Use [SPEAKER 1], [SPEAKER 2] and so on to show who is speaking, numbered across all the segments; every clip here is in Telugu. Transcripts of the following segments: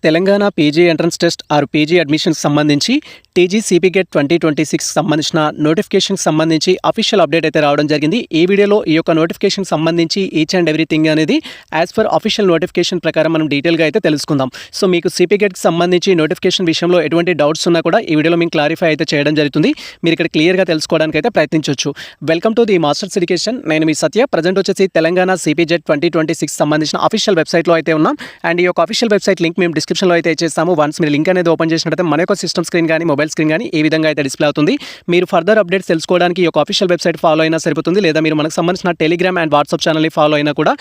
[SPEAKER 1] Telangana PG entrance test or PG అడ్మిషన్కి సంబంధించి టీజీ సిపిగెట్ 2026 సంబంధించిన నోటిఫికేషన్కి సంబంధించి అఫీషియల్ అప్డేట్ అయితే రావడం జరిగింది. ఈ వీడియోలో ఈ యొక్క నోటిఫికేషన్ సంబంధించి ఈచ్ అండ్ ఎవ్రీథింగ్ అనేది యాజ్ పర్ అఫీషియల్ నోటిఫికేషన్ ప్రకారం మనం డీటెయిల్గా అయితే తెలుసుకుందాం. సో మీకు సిపిగెట్కి సంబంధించి నోటిఫికేషన్ విషయంలో ఎటువంటి డౌట్స్ ఉన్నా కూడా ఈ వీడియోలో మేము క్లారిఫై అయితే చేయడం జరుగుతుంది. మీరు ఇక్కడ క్లియర్గా తెలుసుకోవడానికి అయితే ప్రయత్నించవచ్చు. Welcome to the masters education. నేను మీ సత్య. ప్రజెంట్ వచ్చేసి తెలంగాణ సిపిగెట్ 2026 సంబంధించిన అఫీషియల్ వెబ్సైట్లో అయితే ఉన్నాం. అండ్ ఈ యొక్క అఫీషియల్ వెబ్సైట్ లింక్ మేము డిస్క్రిప్షన్లో అయితే ఇచ్చేస్తాము. వన్స్ మీరు లింక్ అనేది ఓపెన్ చేసినట్లయితే మన యొక్క సిస్టమ్ స్క్రీన్ కానీ మొబైల్ స్క్రీన్ కానీ ఈ విధంగా అయితే డిస్ప్లే అవుతుంది. మీరు ఫర్దర్ అప్డేట్స్ తెలుసుకోవడానికి ఈ యొక్క అఫీషియల్ వెబ్సైట్ ఫాలో అయినా సరిపోతుంది, లేదా మీరు మనకు సంబంధించిన టెలిగ్రామ్ అండ్ వాట్సాప్ ఛానల్ని ఫాలో అయినా కూడా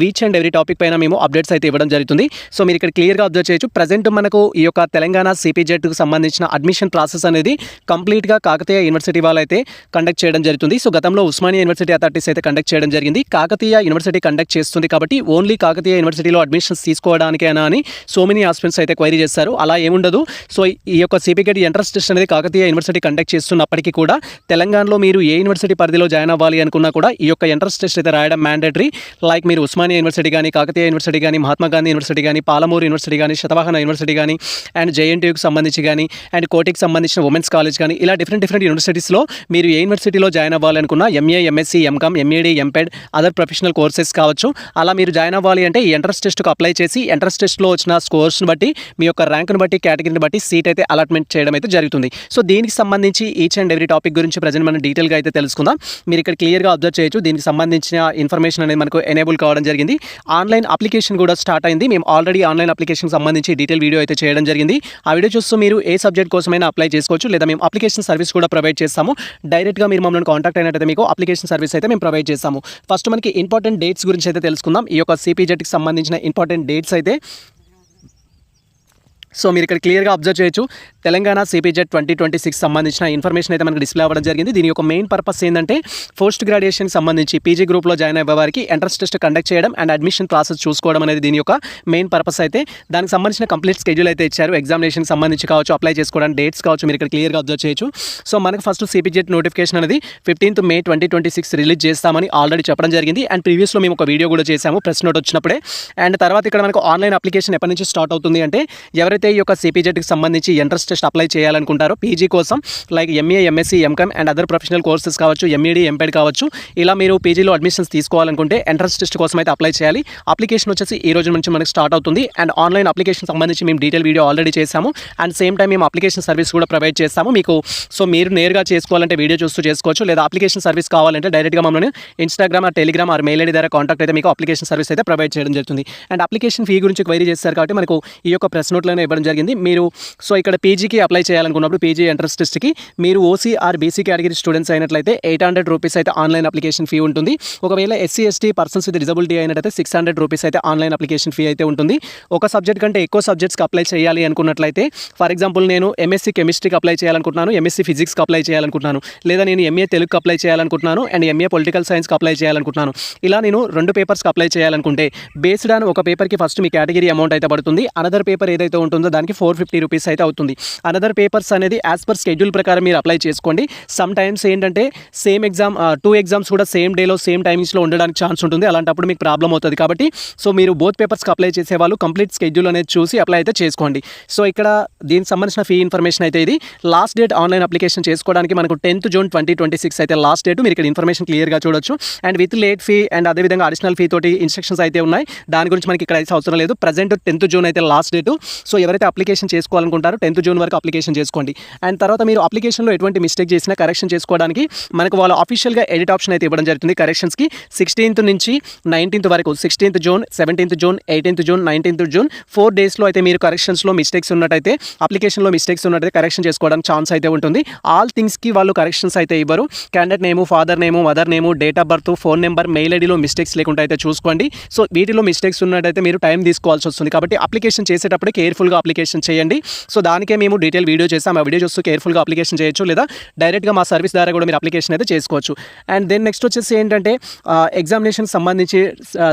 [SPEAKER 1] ఈచ్ అండ్ ఎవ్రీ టాపిక్ పైన మేము అప్డేట్స్ అయితే ఇవ్వడం జరుగుతుంది. సో మీరు ఇక్కడ క్లియర్గా అబ్జర్వ్ చేయొచ్చు. ప్రజెంట్ మనకు ఈ యొక్క తెలంగాణ సిపిజెట్కు సంబంధించిన అడ్మిషన్ ప్రాసెస్ అనేది కంప్లీట్గా కాకతీయ యూనివర్సిటీ వాళ్ళు అయితే కండక్ట్ చేయడం జరుగుతుంది. సో గతంలో ఉస్మానియా యూనివర్సిటీ అథారిటీస్ అయితే కండక్ట్ చేయడం జరిగింది. కాకతీయ యూనివర్సిటీ కండక్ట్ చేస్తుంది కాబట్టి ఓన్లీ కాకతీయ యూనివర్సిటీలో అడ్మిషన్స్ తీసుకోవడానికేనా అని సో మెనీ ఆస్పిరెంట్స్ అయితే క్వైరీ చేస్తారు. అలా ఏముండదు. సో ఈ యొక్క సిపిగెట్ ఎంట్రన్స్ టెస్ట్ అనేది కాకతీయ యూనివర్సిటీ కండక్ట్ చేస్తున్నప్పటికీ కూడా తెలంగాణలో మీరు ఏ యూనివర్సిటీ పరిధిలో జాయిన్ అవ్వాలి అనుకున్నా కూడా ఈ యొక్క ఎంట్రన్స్ టెస్ట్ అయితే రాయడం మ్యాండేటరీ. లైక్ మీరు ఉస్మానియా యూనివర్సిటీ కానీ, కాకతీయ యూనివర్సిటీ కానీ, మహాత్మా గాంధీ యూనివర్సిటీ కానీ, పాలమూరు యూనివర్సిటీ కానీ, శతవాహన యూనివర్సిటీ కానీ, అండ్ జేఎన్టీయూకి సంబంధించి కానీ, అండ్ కోటికి సంబంధించిన ఉమెన్స్ కాలేజ్ కానీ, ఇలా డిఫరెంట్ యూనివర్సిటీస్లో మీరు ఏ యూనివర్సిటీలో జాయిన్ అవ్వాలనుకున్నా MA, MSc, MCom, MEd, MPEd, other professional courses కావచ్చు. అలా మీరు జాయిన్ అవ్వాలి అంటే ఈ ఎంట్రన్స్ టెస్ట్కు అప్లై చేసి ఎంట్రన్స్ టెస్ట్లో వచ్చిన స్కోర్స్ని బట్టి, మీ యొక్క ర్యాంక్ను బట్టి, కేటగిరీని బట్టి సీట్ అయితే అలాట్మెంట్ చేయడం అయితే జరుగుతుంది. సో దీనికి సంబంధించి ఈచ్ అండ్ ఎవ్రీ టాపిక్ గురించి ప్రజెంట్ మనం డీటెయిల్గా అయితే తెలుసుకుందాం. మీరు ఇక్కడ క్లియర్గా అబ్జర్వ్ చేయొచ్చు. దీనికి సంబంధించిన ఇన్ఫర్మేషన్ అనేది మనకు ఎనేబుల్ కావడం జరిగింది. ఆన్లైన్ అప్లికేషన్ కూడా స్టార్ట్ అయింది. మేము ఆల్రెడీ ఆన్లైన్ అప్లికేషన్ సంబంధించి డీటెయిల్ వీడియో అయితే చేయడం జరిగింది. ఆ వీడియో చూస్తూ మీరు ఏ సబ్జెక్ట్ కోసమైనా అప్లై చేసుకోవచ్చు, లేదా మేము అప్లికేషన్ సర్వీస్ కూడా ప్రొవైడ్ చేస్తాము. డైరెక్ట్గా మీరు మమ్మల్ని కాంటాక్ట్ అయినట్టయితే మీకు అప్లికేషన్ సర్వీస్ అయితే మేము ప్రొవైడ్ చేస్తాము. ఫస్ట్ మనకి ఇంపార్టెంట్ డేట్స్ గురించి అయితే తెలుసుకుందాం. ఈ యొక్క సిపిజెట్కి సంబంధించిన ఇంపార్టెంట్ డేట్స్ అయితే సో మీరు ఇక్కడ క్లియర్గా అబ్జర్వ్ చేయొచ్చు. తెలంగాణ సిపిజెట్ 2026 సంబంధించిన ఇన్ఫర్మేషన్ అయితే మనకు డిస్ప్లే అవ్వడం జరిగింది. దీని యొక్క మెయిన్ పర్పస్ ఏంటంటే పోస్ట్ గ్రాడ్యుయేషన్కి సంబంధించి పీజీ గ్రూప్లో జాయిన్ అయ్యే వారికి ఎంట్రన్స్ టెస్ట్ కండక్ట్ చేయడం అండ్ అడ్మిషన్ ప్రాసెస్ చూసుకోవడం అనేది దీని యొక్క మెయిన్ పర్పస్ అయితే. దానికి సంబంధించిన కంప్లీట్ స్కెడ్యూల్ అయితే ఇచ్చారు. ఎగ్జామినేషన్కి సంబంధించి కావచ్చు, అప్లై చేసుకోవడానికి డేట్స్ కావచ్చు, మీరు ఇక్కడ క్లియర్గా అబ్జర్వ్ చేయొచ్చు. సో మనకు ఫస్ట్ సిపిజెట్ నోటిఫికేషన్ అనేది 15th May 2026 రిలీజ్ చేస్తామని ఆల్రెడీ చెప్పడం జరిగింది. అండ్ ప్రీవియస్లో మేము ఒక వీడియో కూడా చేసాము ప్రెస్ నోట్ వచ్చినప్పుడే. అండ్ తర్వాత ఇక్కడ మనకు ఆన్లైన్ అప్లికేషన్ ఎప్పటి నుంచి స్టార్ట్ అవుతుంది అంటే ఎవరైతే ఈ యొక్క సిపిజెట్కి సంబంధించి ఎంట్రన్స్ టెస్ట్ అప్లై చేయాలనుకుంటారో పీజీ కోసం, like MA, MSc, MCom and other professional courses కావచ్చు, ఎంఈడి, ఎంపెడ్ కావచ్చు, ఇలా మీరు పీజీలో అడ్మిషన్స్ తీసుకోవాలనుకుంటే ఎంట్రన్స్ టెస్ట్ కోసం అయితే అప్లై చేయాలి. అప్లికేషన్ వచ్చేసి ఈ రోజు నుంచి మనకు స్టార్ట్ అవుతుంది. అండ్ ఆన్లైన్ అప్లికేషన్ సంబంధించి మేము డీటెయిల్ వీడియో ఆల్రెడీ చేసాము. అండ్ సేమ్ టైం మేము అప్లికేషన్ సర్వీస్ కూడా ప్రొవైడ్ చేస్తాము మీకు. సో మీరు నేరుగా చేసుకోవాలంటే వీడియో చూస్తూ చేసుకోవచ్చు, లేదా అప్లికేషన్ సర్వీస్ కావాలంటే డైరెక్ట్గా మమ్మల్ని Instagram, Telegram are mail ID ద్వారా కాంటాక్ట్ అయితే మీకు అప్లికేషన్ సర్వీస్ అయితే ప్రొవైడ్ చేయడం జరుగుతుంది. అండ్ అప్లికేషన్ ఫీ గురించి క్వైరీ చేస్తారు కాబట్టి మనకు ఈ యొక్క ప్రెస్ నోట్లోనే ఇవ్వడం జరిగింది. మీరు సో ఇక్కడ పీజీకి అప్లై చేయాలనుకున్నప్పుడు పీజీ ఎంట్రన్స్ టెస్ట్కి మీరు OC are BC category students అయినట్లయితే 800 రూపీస్ అయితే ఆన్లైన్ అప్లికేషన్ ఫీ ఉంటుంది. ఒకవేళ SC ST persons with disability అయినట్లయితే 600 రూపీస్ అయితే ఆన్లైన్ అప్లికేషన్ ఫీ అయితే ఉంటుంది. ఒక సబ్జెక్ట్ కంటే ఎక్కువ సబ్జెక్ట్స్కి అప్లై చేయాలి అనుకున్నట్లయితే, ఫర్ ఎగ్జాంపుల్ నేను ఎంఎస్సీ కెమిస్ట్రీకి అప్లై చేయాలనుకుంటున్నాను, ఎంఎస్సీ ఫిజిక్స్కి అప్లై చేయాలనుకుంటున్నాను, లేదా నేను ఎంఏ తెలుగుకి అప్లై చేయాలనుకుంటున్నాను అండ్ ఎంఏ పొలిటికల్ సైన్స్కి అప్లై చేయాలనుకుంటున్నాను. ఇలా నేను 2 పేపర్స్కి అప్లై చేయాలనుకుంటే బేస్డ్ ఆన్ ఒక పేపర్కి ఫస్ట్ మీ కేటగిరీ అమౌంట్ అయితే పడుతుంది. అనదర్ పేపర్ ఏదైతే ఉంటుందో దానికి 450 రూపీస్ అయితే అవుతుంది. అనదర్ పేపర్స్ అనేది యాజ్ పర్ స్కెడ్యూల్ ప్రకారం మీరు అప్లై చేసుకోండి. సమ్ టైమ్స్ ఏంటంటే సేమ్ ఎగ్జామ్ 2 ఎగ్జామ్స్ కూడా సేమ్ డేలో సేమ్ టైమింగ్స్లో ఉండడానికి ఛాన్స్ ఉంటుంది. అలాంటప్పుడు మీకు ప్రాబ్లం అవుతుంది. కాబట్టి సో మీరు బోత్ పేపర్స్కి అప్లై చేసే వాళ్ళు కంప్లీట్ స్కెడ్యూల్ అనేది చూసి అప్లై అయితే చేసుకోండి. సో ఇక్కడ దీనికి సంబంధించిన ఫీ ఇన్ఫర్మేషన్ అయితే ఇది. లాస్ట్ డేట్ ఆన్లైన్ అప్లికేషన్ చేసుకోవడానికి మనకు 10th June 2026 అయితే లాస్ట్ డేట్. మీరు ఇక్కడ ఇన్ఫర్మేషన్ క్లియర్గా చూడొచ్చు. And with late fee and అదేవిధంగా అడిషనల్ ఫీ తోటి ఇన్స్ట్రక్షన్స్ అయితే ఉన్నాయి. దాని గురించి మనకి ఇక్కడ అయితే అవసరం లేదు. ప్రజెంట్ 10th June అయితే లాస్ట్ డేటు. సో ఎవరైతే అప్లికేషన్ చేసుకోవాలనుకుంటారో 10th June వరకు అప్లికేషన్ చేసుకోండి. అండ్ తర్వాత మీరు అప్లికేషన్లో ఎటువంటి మిస్టేక్ చేసినా కరెక్షన్ చేసుకోవడానికి మనకు వాళ్ళు అఫీషియల్గా ఎడిట్ ఆప్షన్ అయితే ఇవ్వడం జరుగుతుంది. కరెక్షన్స్కి 16th నుంచి 19th వరకు 16th June, 17th June, 18th June, 19th June 4 డేస్లో అయితే మీరు కరెక్షన్స్లో మిస్టేక్స్ ఉన్నట్టయితే, అప్లికేషన్లో మిస్టేక్స్ ఉన్నట్టయితే కరెక్షన్ చేసుకోవడానికి ఛాన్స్ అయితే ఉంటుంది. ఆల్ థింగ్స్కి వాళ్ళు కరెక్షన్స్ అయితే ఇవ్వరు. Candidate name, father name, mother name, date of birth, phone number, mail ఐడిలో మిస్టేక్స్ లేకుండా అయితే చూసుకోండి. సో వీటిలో మిస్టేక్స్ ఉన్నట్టయితే మీరు టైం తీసుకోవాల్సి వస్తుంది. కాబట్టి అప్లికేషన్ చేసేటప్పుడు కేర్ఫుల్గా అప్లికేషన్ చేయండి. సో దానికే మేము డీటెయిల్ వీడియో చేసాం. ఆ వీడియో చూస్తూ కేర్ఫుల్గా అప్లికేషన్ చేయొచ్చు, లేదా డైరెక్ట్గా మా సర్వీస్ ద్వారా కూడా మీరు అప్లికేషన్ అయితే చేసుకోవచ్చు. అండ్ దెన్ నెక్స్ట్ వచ్చేసి ఏంటంటే ఎగ్జామినేషన్ సంబంధించి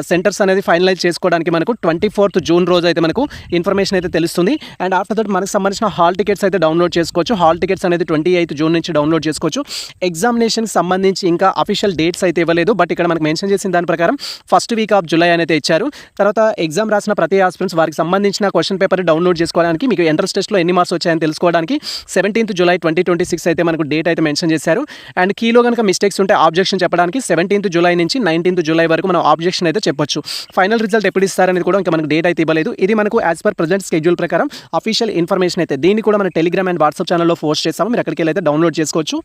[SPEAKER 1] సెంటర్స్ అనేది ఫైనలైజ్ చేసుకోవడానికి మనకు 24th June రోజు అయితే మనకు ఇన్ఫర్మేషన్ అయితే తెలుస్తుంది. అండ్ ఆఫ్టర్ దట్ మనకు సంబంధించిన హాల్ టికెట్స్ అయితే డౌన్లోడ్ చేసుకోవచ్చు. హాల్ టికెట్స్ అనేది 28th June నుంచి డౌన్లోడ్ చేసుకోవచ్చు. ఎగ్జామినేషన్కి సంబంధించి ఇంకా అఫీషియల్ డేట్స్ అయితే ఇవ్వలేదు. బట్ ఇక్కడ మనకు మెన్షన్ చేసిన దాని ప్రకారం ఫస్ట్ వీక్ ఆఫ్ జూలై అనేది ఇచ్చారు. తర్వాత ఎగ్జామ్ రాసిన ప్రతి ఆస్పిరెంట్స్ వారికి సంబంధించిన క్వశ్చన్ పేపర్ డౌన్లోడ్ డౌన్లోడ్ చేసుకోవడానికి, మీకు ఎంట్రన్స్ టెస్ట్లో ఎన్ని మార్క్స్ వచ్చాయని తెలుసుకోవడానికి 17th July 2026 అయితే మనకు డేట్ అయితే మెన్షన్ చేశారు. అండ్ కీలో కనుక మిస్టేక్స్ ఉంటే ఆబ్జెక్షన్ చెప్పడానికి 17th July నుంచి 19th July వరకు మనం ఆబ్జెక్షన్ అయితే చెప్పొచ్చు. ఫైనల్ రిజల్ట్ ఎప్పుడు ఇస్తారనేది కూడా ఇంకా మనకు డేట్ అయితే ఇవ్వలేదు. ఇది మనకు యాజ్ పర్ ప్రజెంట్ స్కెడ్యూల్ ప్రకారం అఫీషియల్ ఇన్ఫర్మేషన్ అయితే. దీన్ని కూడా మన టెలిగ్రామ్ అండ్ వాట్సాప్ ఛానల్లో పోస్ట్ చేస్తాము, మీరు అక్కడికి వెళ్ళి అయితే డౌన్లోడ్ చేసుకోవచ్చు.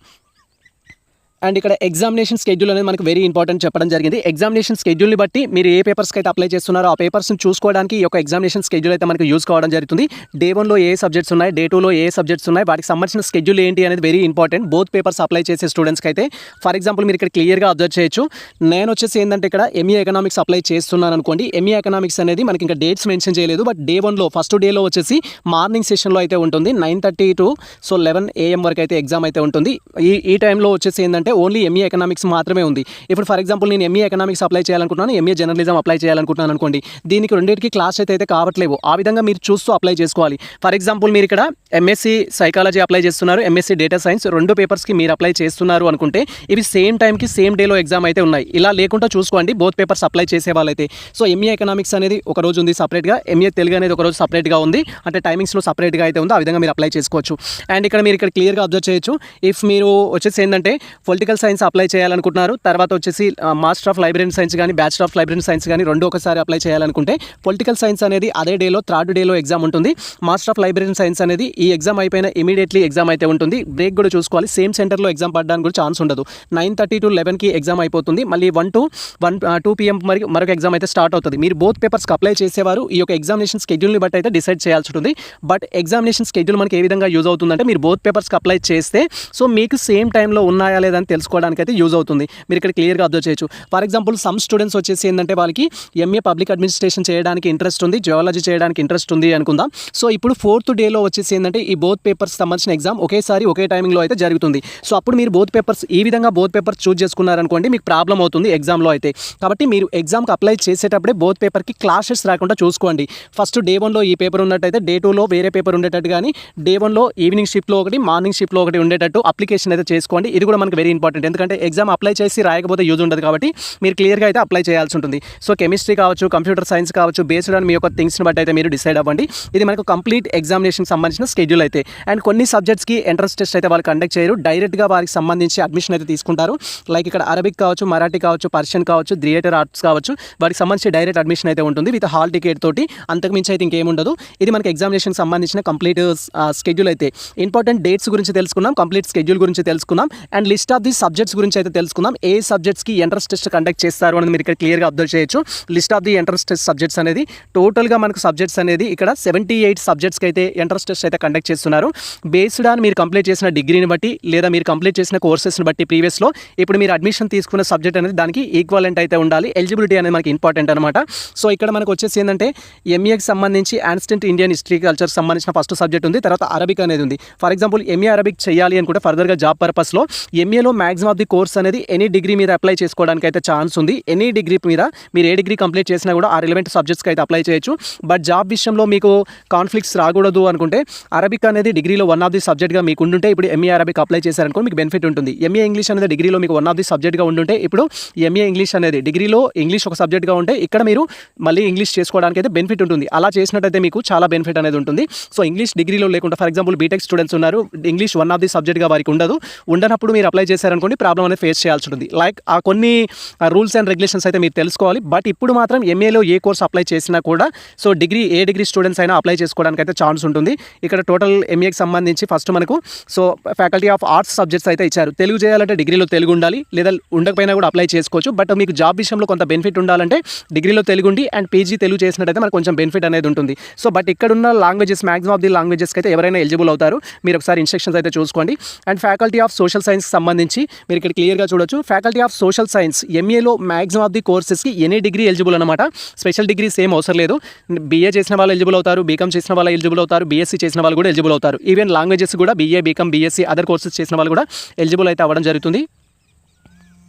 [SPEAKER 1] అండ్ ఇక్కడ ఎగ్జామినేషన్ స్కెడ్యూల్ అనేది మనకు వెరీ ఇంపార్టెంట్ చెప్పడం జరిగింది. ఎగ్జామినేషన్ స్కెడ్యూల్ని బట్టి మీరు ఏ పేపర్స్కి అయితే అప్లై చేస్తున్నారో ఆ పేపర్స్ని చూసుకోవడానికి ఈ యొక్క ఎగ్జామినేషన్ స్కెడ్యూల్ అయితే మనకు యూజ్ కావడం జరుగుతుంది. డే 1లో ఏ సబ్జెక్ట్స్ ఉన్నాయి, డే 2లో ఏ సబ్జెక్ట్స్ ఉన్నాయి, వాటికి సంబంధించిన స్కెడ్యూల్ ఏంటి అనేది very important both papers apply చేసే స్టూడెంట్స్కి అయితే. ఫర్ ఎగ్జాంపుల్ మీరు ఇక్కడ క్లియర్గా అబ్జర్వ్ చేయొచ్చు. నేను వచ్చేసి ఏంటంటే ఇక్కడ ఎంఏ ఎకనామిక్స్ అప్లై చేస్తున్నాను అనుకోండి. ఎంఏ ఎకనామిక్స్ అనేది మనకి ఇంకా డేట్స్ మెన్షన్ చేయలేదు, బట్ డే 1లో ఫస్ట్ డేలో వచ్చేసి మార్నింగ్ సెషన్లో అయితే ఉంటుంది 9:30 to 11 AM వరకు అయితే ఎగ్జామ్ అయితే ఉంటుంది. ఈ టైంలో వచ్చేసి ఏంటంటే ఓన్లీ ఎంఏ ఎకనామిక్స్ మాత్రమే ఉంది. ఇప్పుడు ఫర్ ఎగ్జాంపుల్ నేను ఎంఏ ఎకనామిక్స్ అప్లై చేయాలనుకుంటున్నాను, ఎంఏ జర్నలిజం అప్లై చేయాలనుకుంటున్నాను అనుకోండి. దీనికి రెండింటికి క్లాస్ అయితే కావట్లేవు. ఆ విధంగా మీరు చూస్తూ అప్లై చేసుకోవాలి. ఫర్ ఎగ్జాంపుల్ మీరు ఇక్కడ ఎంఎస్సీ సైకాలజీ అప్లై చేస్తున్నారు, ఎంఎస్సీ డేటా సైన్స్, రెండు పేపర్స్కి మీరు అప్లై చేస్తున్నారు అనుకుంటే ఇవి సేమ్ టైంకి సేమ్ డేలో ఎగ్జామ్ అయితే ఉన్నాయి. ఇలా లేకుండా చూసుకోండి బోత్ పేపర్స్ అప్లై చేసే వాళ్ళైతే. సో ఎంఏ ఎకనామిక్స్ అనేది ఒక రోజు ఉంది సపరేట్గా, ఎంఏ తెలుగు అనేది ఒక రోజు సపరేట్గా ఉంది, అంటే టైమింగ్స్లో సపరేట్గా అయితే ఉంది. ఆ విధంగా మీరు అప్లై చేసుకోవచ్చు. అండ్ ఇక్కడ మీరు ఇక్కడ క్లియర్గా అబ్జర్వ్ చేయొచ్చు. ఇఫ్ మీరు వచ్చేసి ఏంటంటే పొలిటికల్ సైన్స్ అప్లై చేయాలనుకుంటున్నారు, తర్వాత వచ్చేసి మాస్టర్ ఆఫ్ లైబ్రరీ సైన్స్ కానీ బ్యాచిలర్ ఆఫ్ లైబ్రరీ సైన్స్ కానీ రెండు ఒకసారి అప్లై చేయాలనుకుంటే పొలిటికల్ సైన్స్ అనేది అదే డేలో థర్డ్ డేలో ఎగ్జామ్ ఉంటుంది. మాస్టర్ ఆఫ్ లైబ్రరీ సైన్స్ అనేది ఈ ఎగ్జామ్ అయిపోయిన ఇమీడియట్లీ ఎగ్జామ్ అయితే ఉంటుంది. బ్రేక్ కూడా చూసుకోవాలి, సేమ్ సెంటర్లో ఎగ్జామ్ పడడానికి కూడా ఛాన్స్ ఉండదు. 9:30 to 11కి ఎగ్జామ్ అయిపోతుంది. మళ్ళీ 1 to 2 PM మరొక ఎగ్జామ్ అయితే స్టార్ట్ అవుతుంది. మీరు బోత్ పేపర్స్కి అప్లై చేసేవారు ఈ యొక్క ఎగ్జామినేషన్ స్కెడ్యూల్ని బట్టి అయితే డిసైడ్ చేయాల్సి ఉంటుంది. బట్ ఎగ్జామినేషన్ స్కెడ్యూల్ మనకి ఏ విధంగా యూజ్ అవుతుందంటే మీరు బోత్ పేపర్స్కి అప్లై చేస్తే సో మీకు సేమ్ టైంలో ఉన్నాయా లేదని తెలుసుకోవడానికి అయితే యూజ్ అవుతుంది. మీరు ఇక్కడ క్లియర్గా అబ్జర్వ్ చేయొచ్చు. ఫర్ ఎగ్జాంపుల్ సమ్ స్టూడెంట్స్ వచ్చేసి ఏంటంటే వాళ్ళకి ఎంఏ పబ్లిక్ అడ్మినిస్ట్రేషన్ చేయడానికి ఇంట్రెస్ట్ ఉంది, జియాలజీ చేయడానికి ఇంట్రెస్ట్ ఉంది అనుకుందాం. సో ఇప్పుడు 4th డేలో వచ్చేసి ఏంటంటే ఈ బోత్ పేపర్స్ సంబంధించిన ఎగ్జామ్ ఒకేసారి ఒకే టైమింగ్లో అయితే జరుగుతుంది. సో అప్పుడు మీరు బోత్ పేపర్స్ ఈ విధంగా బోత్ పేపర్స్ చూస్ చేసుకున్నారనుకోండి మీకు ప్రాబ్లం అవుతుంది ఎగ్జామ్లో అయితే. కాబట్టి మీరు ఎగ్జామ్కి అప్లై చేసేటప్పుడే బోత్ పేపర్కి క్లాషెస్ రాకుండా చూసుకోండి. ఫస్ట్ డే 1లో ఈ పేపర్ ఉన్నట్టయితే డే 2లో వేరే పేపర్ ఉండేటట్టు, కానీ డే 1లో ఈవినింగ్ షిఫ్ట్లో ఒకటి మార్నింగ్ షిఫ్ట్లో ఒకటి ఉండేటట్టు అప్లికేషన్ అయితే చేసుకోండి. ఇది కూడా మనకు వెరీ ఇంపార్టెంట్, ఎందుకంటే ఎగ్జామ్ అప్లై చేసి రాయకపోతే యూజ్ ఉండదు కాబట్టి మీరు క్లియర్గా అయితే అప్లై చేయాల్సి ఉంటుంది. సో కెమిస్ట్రీ కావచ్చు, కంప్యూటర్ సైన్స్ కావచ్చు, బేస్డ్ ఆన్ మీ యొక్క థింగ్స్ని బట్టి అయితే మీరు డిసైడ్ అవ్వండి. ఇది మనకు కంప్లీట్ ఎగ్జామినేషన్ సంబంధించిన స్కెడ్యూల్ అయితే. అండ్ కొన్ని సబ్జెక్ట్స్కి ఎంట్రన్స్ టెస్ట్ అయితే వాళ్ళు కండక్ట్ చేయరు, డైరెక్ట్గా వారికి సంబంధించి అడ్మిషన్ అయితే తీసుకుంటారు. లైక్ ఇక్కడ అరబిక్ కావచ్చు, మరాఠీ కావచ్చు, పర్షియన్ కావచ్చు, థియేటర్ ఆర్ట్స్ కావచ్చు, వారికి సంబంధించి డైరెక్ట్ అడ్మిషన్ అయితే ఉంటుంది విత్ హాల్ టికెట్ తోటి. అంతకుమించి అయితే ఇంకేముండదు. ఇది మనకి ఎగ్జామినేషన్ సంబంధించిన కంప్లీట్ స్కెడ్యూల్ అయితే. ఇంపార్టెంట్ డేట్స్ గురించి తెలుసుకున్నాం, కంప్లీట్ స్కెడ్యూల్ గురించి తెలుసుకున్నాం, and list of the subjects గురించి అయితే తెలుసుకుందాం. ఏ సబ్జెక్ట్స్కి ఎంట్రన్స్ టెస్ట్ కండక్ట్ చేస్తారు అనేది మీరు ఇక్కడ క్లియర్గా అబ్జర్వ్ చేయొచ్చు. List of the entrance test subjects అనేది టోటల్గా మనకు సబ్జెక్ట్స్ అనేది ఇక్కడ 78 సబ్జెక్ట్స్కి అయితే ఎంట్రన్స్ టెస్ట్ అయితే కండక్ట్ చేస్తున్నారు. బేస్డ్ ఆన్ మీరు కంప్లీట్ చేసిన డిగ్రీని బట్టి లేదా మీరు కంప్లీట్ చేసిన కోర్సెస్ని బట్టి ప్రీవియస్లో ఇప్పుడు మీరు అడ్మిషన్ తీసుకున్న సబ్జెక్ట్ అనేది దానికి ఈక్వలెంట్ అయితే ఉండాలి. ఎలిజిబిలిటీ అనేది మనకి ఇంపార్టెంట్ అనమాట. సో ఇక్కడ మనకు వచ్చేసి ఏంటంటే ఎంఏకి సంబంధించి యాన్స్టెంట్ ఇండియన్ హిస్టరీ కల్చర్ సంబంధించిన ఫస్ట్ సబ్జెక్ట్ ఉంది, తర్వాత అరబిక్ అనేది ఉంది. ఫర్ ఎగ్జాంపుల్ ఎంఏ అరబిక్ చేయాలి అనుకుంటే ఫర్దర్గా జాబ్ పర్పస్లో ఎంఏలో మ్యాక్సిమం ఆఫ్ ది కోర్స్ అనేది ఎనీ డిగ్రీ మీద అప్లై చేసుకోవడానికి అయితే ఛాన్స్ ఉంది. ఎనీ డిగ్రీ మీద మీరు ఏ డిగ్రీ కంప్లీట్ చేసినా కూడా ఆ రిలవెంట్ సబ్జెక్ట్స్కి అయితే అప్లై చేయొచ్చు. బట్ జాబ్ విషయంలో మీకు కాన్ఫ్లిక్ట్స్ రాకూడదు అనుకుంటే అరబిక్ అనేది డిగ్రీలో వన్ ఆఫ్ ది సబ్జెక్ట్గా మీకు ఉంటుంటే ఇప్పుడు ఎంఏ అరబిక్ అప్లై చేశారనుకో మీకు బెనిఫిట్ ఉంటుంది. ఎంఏ ఇంగ్లీష్ అనేది డిగ్రీలో మీకు వన్ ఆఫ్ ది సబ్జెక్ట్గా ఉంటుంటే ఇప్పుడు ఎంఏ ఇంగ్లీష్ అనేది డిగ్రీలో ఇంగ్లీష్ ఒక సబ్జెక్ట్గా ఉంటే ఇక్కడ మీరు మళ్ళీ ఇంగ్లీష్ చేసుకోవడానికి అయితే బెనిఫిట్ ఉంటుంది. అలా చేసినట్టయితే మీకు చాలా బెనిఫిట్ అనేది ఉంటుంది. సో ఇంగ్లీష్ డిగ్రీలో లేకుండా ఫర్ ఎగ్జాంపుల్ బీటెక్ స్టూడెంట్స్ ఉన్నారు, ఇంగ్లీష్ వన్ ఆఫ్ ది సబ్జెక్ట్గా వారికి ఉండనప్పుడు మీరు అప్లై చేశారనుకోండి ప్రాబ్లం అనేది ఫేస్ చేయాల్సి ఉంటుంది. లైక్ ఆ కొన్ని రూల్స్ అండ్ రెగ్యులేషన్స్ అయితే మీరు తెలుసుకోవాలి. బట్ ఇప్పుడు మాత్రం ఎంఏలో ఏ కోర్స్ అప్లై చేసినా కూడా సో ఏ డిగ్రీ స్టూడెంట్స్ అయినా అప్లై చేసుకోవడానికి అయితే ఛాన్స్ ఉంటుంది. ఇక్కడ టోటల్ ఎంఏకి సంబంధించి ఫస్ట్ మనకు so faculty of arts subjects అయితే ఇచ్చారు. తెలుగు చేయాలంటే డిగ్రీలో తెలుగు ఉండాలి, లేదా ఉండకపోయినా కూడా అప్లై చేసుకోవచ్చు. బట్ మీకు జాబ్ విషయంలో కొంత బెనిఫిట్ ఉండాలంటే డిగ్రీలో తెలుగు ఉండి అండ్ పీజీ తెలుగు చేసినట్టయితే మనకు కొంచెం బెనిఫిట్ అనేది ఉంటుంది. సో బట్ ఇక్కడ ఉన్న లాంగ్వేజెస్ మ్యాక్సిమం ఆఫ్ ది లాంగ్వేజెస్కి అయితే ఎవరైనా ఎలిజిబుల్ అవుతారు. మీరు ఒకసారి ఇన్స్ట్రక్షన్స్ అయితే చూసుకోండి. And faculty of social science సంబంధించి మీరు ఇక్కడ క్లియర్గా చూడొచ్చు. ఫ్యాకల్టీ ఆఫ్ సోషల్ సైన్స్ ఎంఏలో మ్యాక్సిమం ఆఫ్ ది కోర్సెస్కి ఎనీ డిగ్రీ ఎలిజిబుల్ అనమాట. స్పెషల్ డిగ్రీ సేమ్ అవసరం లేదు. బీఏ చేసిన వాళ్ళు ఎలిజిబుల్ అవుతారు, బీకామ్ చేసిన వాళ్ళు ఎలిజిబుల్ అవుతారు, బీఎస్సీ చేసిన వాళ్ళు కూడా ఎలిజిబుల్ అవుతారు. ఈవెన్ లాంగ్వేజెస్ కూడా BA, BCom, BSc other courses చేసిన వాళ్ళు కూడా ఎలిజిబుల్ అయితే అవ్వడం జరుగుతుంది.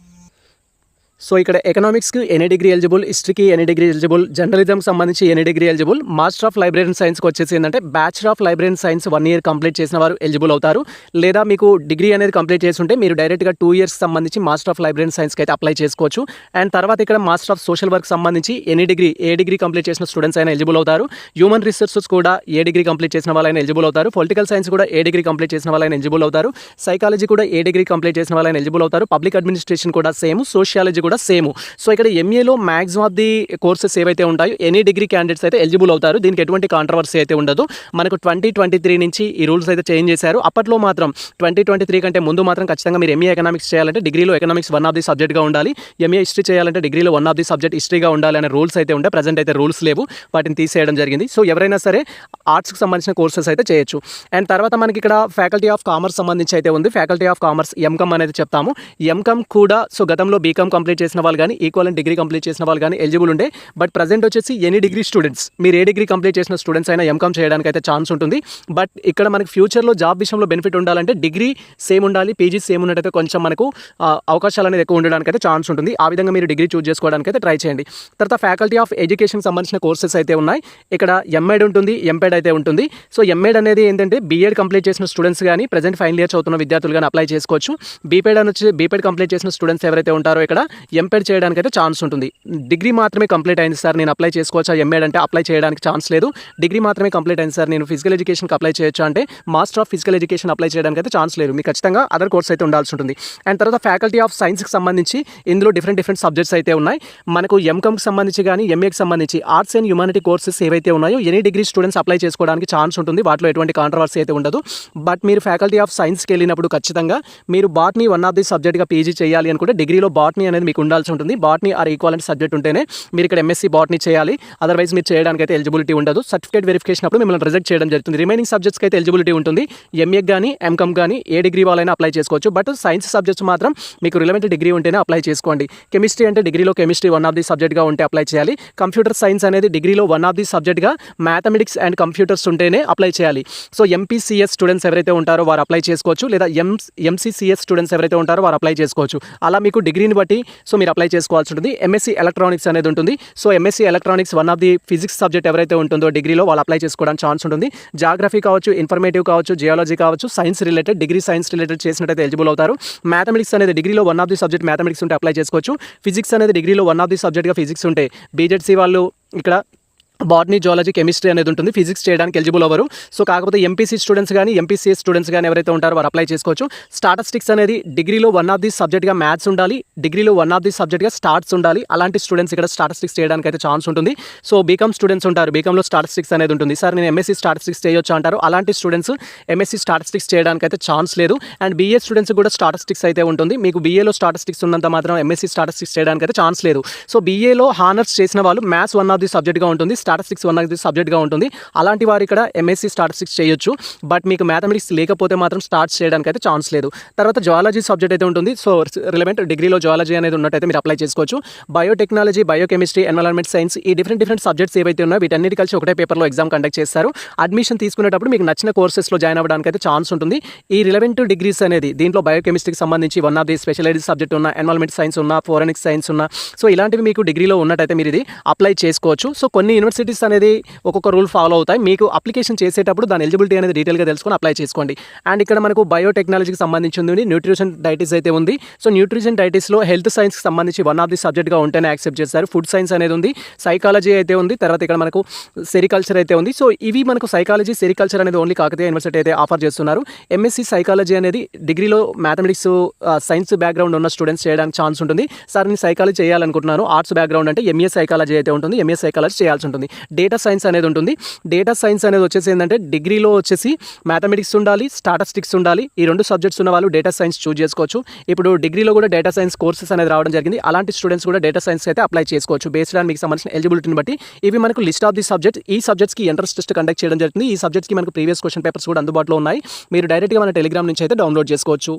[SPEAKER 1] సో ఇక్కడ ఎకనామిక్స్కి ఎనీ డిగ్రీ ఎలిజిబుల్, హిస్టరీకి ఎనీ డిగ్రీ ఎలిజిబుల్, జర్నలిజంకి సంబంధించి any degree eligible, master of library సైన్స్కి వచ్చేసి ఏంటంటే bachelor of library science 1 year complete చేసిన వారు ఎలిజిబుల్ అవుతారు. లేదా మీకు డిగ్రీ అనేది కంప్లీట్ చేసి ఉంటే మీరు డైరెక్ట్గా 2 years సంబంధించి మాస్టర్ ఆఫ్ లైబ్రరీ సైన్స్కి అయితే అప్లై చేసుకోవచ్చు. అండ్ తర్వాత ఇక్కడ మాస్టర్ ఆఫ్ సోషల్ వర్క్ సంబంధించి ఎనీ డిగ్రీ ఏ డిగ్రీ కంప్లీట్ చేసిన స్టూడెంట్స్ అయినా ఎలిజిబుల్ అవుతారు. హ్యూమన్ రిసోర్సెస్ కూడా ఏ డిగ్రీ కంప్లీట్ చేసిన వాళ్ళైనా ఎలిజిబుల్ అవుతారు. పొలిటికల్ సైన్స్ కూడా ఏ డిగ్రీ కంప్లీట్ చేసిన వాళ్ళైనా ఎలిజిబుల్ అవుతారు. సైకాలజీ కూడా ఏ డిగ్రీ కంప్లీట్ చేసిన వాళ్ళైనా ఎలిజిబుల్ అవుతారు. పబ్లిక్ అడ్మినిస్ట్రేషన్ కూడా సేమ్, సోషియాలజీ కూడా సేమ్. సో ఇక్కడ ఎంఏలో మ్యాక్సిమం ఆఫ్ ది కోర్సెస్ ఏవైతే ఉంటాయో ఎనీ డిగ్రీ క్యాండిడేట్స్ అయితే ఎలిజిబుల్ అవుతారు. దీనికి ఎటువంటి కాంట్రవర్సీ అయితే ఉండదు. మనకు 2023 నుంచి ఈ రూల్స్ అయితే చేంజ్ చేశారు. అప్పట్లో మాత్రం 2023 కంటే ముందు మాత్రం ఖచ్చితంగా మీరు ఎంఏ ఎకనామిక్స్ చేయాలంటే డిగ్రీలో ఎకనామిక్స్ 1 of the సబ్జెక్ట్గా ఉండాలి. ఎంఏ హిస్టరీ చేయాలంటే డిగ్రీలో 1 of the సబ్జెక్ట్ హిస్టరీగా ఉండాలి అనే రూల్స్ అయితే ఉంటాయి. ప్రజెంట్ అయితే రూల్స్ లేవు, వాటిని తీసేయడం జరిగింది. సో ఎవరైనా సరే ఆర్ట్స్కి సంబంధించిన కోర్సెస్ అయితే చేయొచ్చు. అండ్ తర్వాత మనకి ఇక్కడ ఫ్యాకల్టీ ఆఫ్ కామర్స్ సంబంధించి అయితే ఉంది. ఫ్యాకల్టీ ఆఫ్ కామర్స్ ఎంకమ్ అనేది చెప్తాము. ఎంకమ్ కూడా సో గతంలో బీకామ్ కంప్లీట్ చేసిన వాళ్ళు కానీ ఈక్వలెంట్ డిగ్రీ కంప్లీట్ చేసిన వాళ్ళు కానీ ఎలిజిబుల్ ఉండే. బట్ ప్రజెంట్ వచ్చేసి ఎనీ డిగ్రీ స్టూడెంట్స్, మీరు ఏ డిగ్రీ కంప్లీట్ చేసిన స్టూడెంట్స్ అయినా ఎంకమ్ చేయడానికి అయితే ఛాన్స్ ఉంటుంది. బట్ ఇక్కడ మనకి ఫ్యూచర్లో జాబ్ విషయంలో బెనిఫిట్ ఉండాలంటే డిగ్రీ సేమ్ ఉండాలి, పీజీ సేమ్ ఉన్నట్టయితే కొంచెం మనకు అవకాశాలు అనేది ఎక్కువ ఉండడానికి అయితే ఛాన్స్ ఉంటుంది. ఆ విధంగా మీరు డిగ్రీ చూస్ చేసుకోవడానికి అయితే ట్రై చేయండి. తర్వాత ఫ్యాకల్టీ ఆఫ్ ఎడ్యుకేషన్ సంబంధించిన కోర్సెస్ అయితే ఉన్నాయి. ఇక్కడ ఎంఎడ్ ఉంటుంది, ఎంపెడ్ అయితే ఉంటుంది. సో ఎంఎడ్ అనేది ఏంటంటే బీఎడ్ కంప్లీట్ చేసిన స్టూడెంట్స్ కానీ ప్రజెంట్ ఫైనల్ ఇయర్ చదువుతున్న విద్యార్థులు కానీ అప్లై చేసుకోవచ్చు. బీపెడ్ అని వచ్చి బీపెడ్ కంప్లీట్ చేసిన స్టూడెంట్స్ ఎవరైతే ఉంటారో ఇక్కడ ఎంపెడ్ చేయడానికి అయితే ఛాన్స్ ఉంటుంది. డిగ్రీ మాత్రమే కంప్లీట్ అయింది సార్, నేను అప్లై చేసుకోవచ్చా ఎంఎడ్ అంటే అప్లై చేయడానికి ఛాన్స్ లేదు. డిగ్రీ మాత్రమే కంప్లీట్ అయింది సార్, నేను ఫిజికల్ ఎడ్యుకేషన్కి అప్లై చేయొచ్చా అంటే master of physical education apply చేయడానికి అయితే ఛాన్స్ లేదు. మీకు ఖచ్చితంగా అదర్ కోర్స్ అయితే ఉండాల్సి ఉంటుంది. అండ్ తర్వాత ఫ్యాకల్టీ ఆఫ్ సైన్స్కి సంబంధించి ఇందులో డిఫరెంట్ సబ్జెక్ట్స్ అయితే ఉన్నాయి. మనకు ఎంకమ్కి సంబంధించి కానీ ఎంఏకి సంబంధించి ఆర్ట్స్ అండ్ హ్యూమానిటీ కోర్సెస్ ఏవైతే ఉన్నాయో ఎనీ డిగ్రీ స్టూడెంట్స్ అప్లై చేసుకోవడానికి ఛాన్స్ ఉంటుంది. వాటిలో ఎటువంటి కాంట్రవర్సీ అయితే ఉండదు. బట్ మీరు ఫ్యాకల్టీ ఆఫ్ సైన్స్కి వెళ్ళినప్పుడు ఖచ్చితంగా మీరు బాట్నీ 1 of the సబ్జెక్ట్గా పీజీ చేయాలి అనుకుంటే డిగ్రీలో బాట్నీ అనేది మీకు ఉండాల్సి ఉంటుంది. బాట్నీ ఆర్ ఈక్వలెంట్ సబ్జెక్ట్ ఉంటేనే మీరు ఇక్కడ ఎంఎస్సీ బాట్నీ చేయాలి. అదర్వైజ్ మీరు చేయడానికి అయితే ఎలిజిబిలిటీ ఉండదు. సర్టిఫికేట్ వెరిఫికేషన్ అప్పుడు మిమ్మల్ని రిజెక్ట్ చేయడం జరుగుతుంది. రిమైనింగ్ సబ్జెక్ట్స్కి అయితే ఎలిజిబిలిటీ ఉంటుంది. ఎంఏకి కానీ ఎంకమ్ కానీ ఏ డిగ్రీ వాళ్ళైనా అప్లై చేసుకోవచ్చు. బట్ సైన్స్ సబ్జెక్ట్స్ మాత్రం మీకు రిలవెంట్ డిగ్రీ ఉంటేనే అప్లై చేసుకోండి. కెమిస్ట్రీ అంటే డిగ్రీలో కెమిస్ట్రీ 1 of the సబ్జెక్ట్గా ఉంటే అప్లై చేయాలి. కంప్యూటర్ సైన్స్ అనేది డిగ్రీలో 1 of the సబ్జెక్ట్గా, మ్యాథమెటిక్స్ అండ్ కంప్యూటర్స్ ఉంటేనే అప్లై చేయాలి. సో ఎంపీసీఎస్ స్టూడెంట్స్ ఎవరైతే ఉంటారో వారు అప్లై చేసుకోవచ్చు. లేదా ఎంసీసీఎస్ స్టూడెంట్స్ ఎవరైతే ఉంటారో వారు అప్లై చేసుకోవచ్చు. అలా మీకు డిగ్రీని బట్టి సో మీరు అప్లై చేసుకోవాల్సి ఉంటుంది. ఎంఎస్సీ ఎలక్ట్రానిక్స్ అనేది ఉంటుంది. So MSc electronics 1 of the physics subject ఎవరైతే ఉంటుందో డిగ్రీలో వాళ్ళు అప్లై చేసుకోవడానికి ఛాన్స్ ఉంటుంది. జాగ్రఫీ కావచ్చు, ఇన్ఫర్మేటివ్ కావచ్చు, జియాలజీ కావచ్చు, science related degree science related చేసినట్టయితే ఎలిజిబుల్ అవుతారు. మ్యాథమెటిక్స్ అనేది డిగ్రీలో 1 of the సబ్జెక్ట్ మ్యాథమెటిక్స్ ఉంటే అప్లై చేసుకోవచ్చు. ఫిజిక్స్ అనేది డిగ్రీలో 1 of the సబ్జెక్ట్గా ఫిజిక్స్ ఉంటే బీజెడ్సీ వాళ్ళు ఇక్కడ బాటనీ, జువాలజీ, కెమిస్ట్రీ అనేది ఉంటుంది. ఫిజిక్స్ చేయడానికి ఎలిజిబుల్ అవ్వరు. సో కాకపోతే ఎంపీసీ స్టూడెంట్స్ కానీ ఎంపీసీఎస్ స్టూడెంట్స్ కానీ ఎవరైతే ఉంటారో వారు అప్లై చేసుకోవచ్చు. స్టాటిస్టిక్స్ అనేది డిగ్రీలో 1 of the సబ్జెక్ట్గా మ్యాథ్స్ ఉండాలి, డిగ్రీలో 1 of the సబ్జెక్ట్గా స్టాట్స్ ఉండాలి. అలాంటి స్టూడెంట్స్ ఇక్కడ స్టాటిస్టిక్స్ చేయడానికి అయితే ఛాన్స్ ఉంటుంది. సో బీకామ్ స్టూడెంట్స్ ఉంటారు, బీకామ్లో స్టాటిస్టిక్స్ అనేది ఉంటుంది. సార్ నేను ఎంఎస్సీ స్టాటిస్టిక్స్ చేయొచ్చు అంటారు. అలాంటి స్టూడెంట్స్ ఎంఎస్సీ స్టాటిస్టిక్స్ చేయడానికి అయితే ఛాన్స్ లేదు. అండ్ బీఏ స్టూడెంట్స్ కూడా స్టాటిస్టిక్స్ అయితే ఉంటుంది. మీకు బీఏలో స్టాటిస్టిక్స్ ఉన్నంత మాత్రం ఎంఎస్సీ స్టాటిస్టిక్స్ చేయడానికి అయితే ఛాన్స్ లేదు. సో బీఏలో హానర్స్ చేసిన వాళ్ళు మ్యాథ్స్ 1 of the సబ్జెక్ట్గా ఉంటుంది, స్టాటిస్టిక్స్ 1 of the సబ్జెక్ట్గా ఉంటుంది. అలాంటి వారు ఇక్కడ ఎంఎస్సీ స్టాటిస్టిక్స్ చేయొచ్చు. బట్ మీకు మ్యాథమెటిక్స్ లేకపోతే మాత్రం స్టార్ట్ చేయడానికి అయితే ఛాన్స్ లేదు. తర్వాత జువాలజీ సబ్జెక్ట్ అయితే ఉంటుంది. సో రిలవెంట్ డిగ్రీలో జువాలజీ అనేది ఉన్నట్టయితే మీరు అప్లై చేసుకోవచ్చు. బయోటెక్నాలజీ, బయోకెమిస్ట్రీ, ఎన్విరాన్మెంట్ సైన్స్ ఈ డిఫరెంట్ సబ్జెక్ట్స్ ఏవైతే ఉన్నాయో వీటన్నిటి కలిసి ఒకటే పేపర్లో ఎగ్జామ్ కండక్ట్ చేస్తారు. అడ్మిషన్ తీసుకునేటప్పుడు మీకు నచ్చిన కోర్సెస్లో జాయిన్ అవ్వడానికి అయితే ఛాన్స్ ఉంటుంది. ఈ రిలవెంట్ డిగ్రీస్ అనేది దీంట్లో బయోకెమిస్ట్రీకి సంబంధించి 1 of the స్పెషలైజ్డ్ సబ్జెక్ట్ ఉన్న, ఎన్విరాన్మెంట్ సైన్స్ ఉన్న, ఫోరెనిక్ సైన్స్ ఉన్న, సో ఇలాంటివి మీకు డిగ్రీలో ఉన్నట్టయితే మీరు ఇది అప్లై చేసుకోవచ్చు. సో కొన్ని యూనివర్సిటీస్ అనేది ఒక్కొక్క రూల్ ఫాలో అవుతాయి. మీకు అప్లికేషన్ చేసేటప్పుడు దాని ఎలిజిబిలిటీ అనేది డీటెయిల్గా తెలుసుకొని అప్లై చేసుకోండి. అండ్ ఇక్కడ మనకు బయోటెక్నాలజీకి సంబంధించి ఉంది, న్యూట్రిషన్ డైటీస్ అయితే ఉంది. సో న్యూట్రిషన్ డైటీస్లో హెల్త్ సైన్స్కి సంబంధించి 1 of the సబ్జెక్ట్గా ఉంటేనే యాక్సెప్ట్ చేస్తారు. ఫుడ్ సైన్స్ అనేది ఉంది, సైకాలజీ అయితే ఉంది, తర్వాత ఇక్కడ మనకు సెరికల్చర్ అయితే ఉంది. సో ఇవి మనకు సైకాలజీ, సెరికల్చర్ అనేది ఓన్లీ కాకతీయ యూనివర్సిటీ అయితే ఆఫర్ చేస్తున్నారు. ఎంఎస్సీ సైకాలజీ అనేది డిగ్రీలో మ్యాథమెటిక్స్, సైన్స్ బ్యాక్గ్రౌండ్ ఉన్న స్టూడెంట్స్ చేయడానికి ఛాన్స్ ఉంటుంది. సార్ నేను సైకాలజీ చేయాలనుకుంటున్నాను, ఆర్ట్స్ బ్యాక్గ్రౌండ్ అంటే ఎంఏ సైకాలజీ అయితే ఉంటుంది, ఎంఏ సైకాలజీ చేయాల్సి ఉంటుంది. డేటా సైన్స్ అనేది ఉంటుంది. డేటా సైన్స్ అనేది వచ్చేసి ఏంటంటే డిగ్రీలో వచ్చేసి మ్యాథమెటిక్స్ ఉండాలి, స్టాటిస్టిక్స్ ఉండాలి. ఈ 2 సబ్జెక్ట్స్ ఉన్న వాళ్ళు డేటా సైన్స్ చూస్ చేసుకోవచ్చు. ఇప్పుడు డిగ్రీలో కూడా డేటా సైన్స్ కోర్సెస్ అనేది రావడం జరిగింది. అలాంటి స్టూడెంట్స్ కూడా డేటా సైన్స్ అయితే అప్లై చేసుకోవచ్చు బేస్డ్ ఆన్ మీకు సంబంధించిన ఎలిజిబిలిటీని బట్టి. ఇవి మనకు లిస్ట్ ఆఫ్ ది సబ్జెక్ట్. ఈ సబ్జెక్ట్స్కి ఎంట్రన్స్ టెస్ట్ కండక్ట్ చేయడం జరుగుతుంది. ఈ సబ్జెక్ట్స్కి మనకు ప్రీవియస్ క్వశ్చన్ పేపర్స్ కూడా అందుబాటులో ఉన్నాయి. మీరు డైరెక్ట్గా మన టెలిగ్రామ్ నుంచి అయితే డౌన్లోడ్ చేసుకోవచ్చు.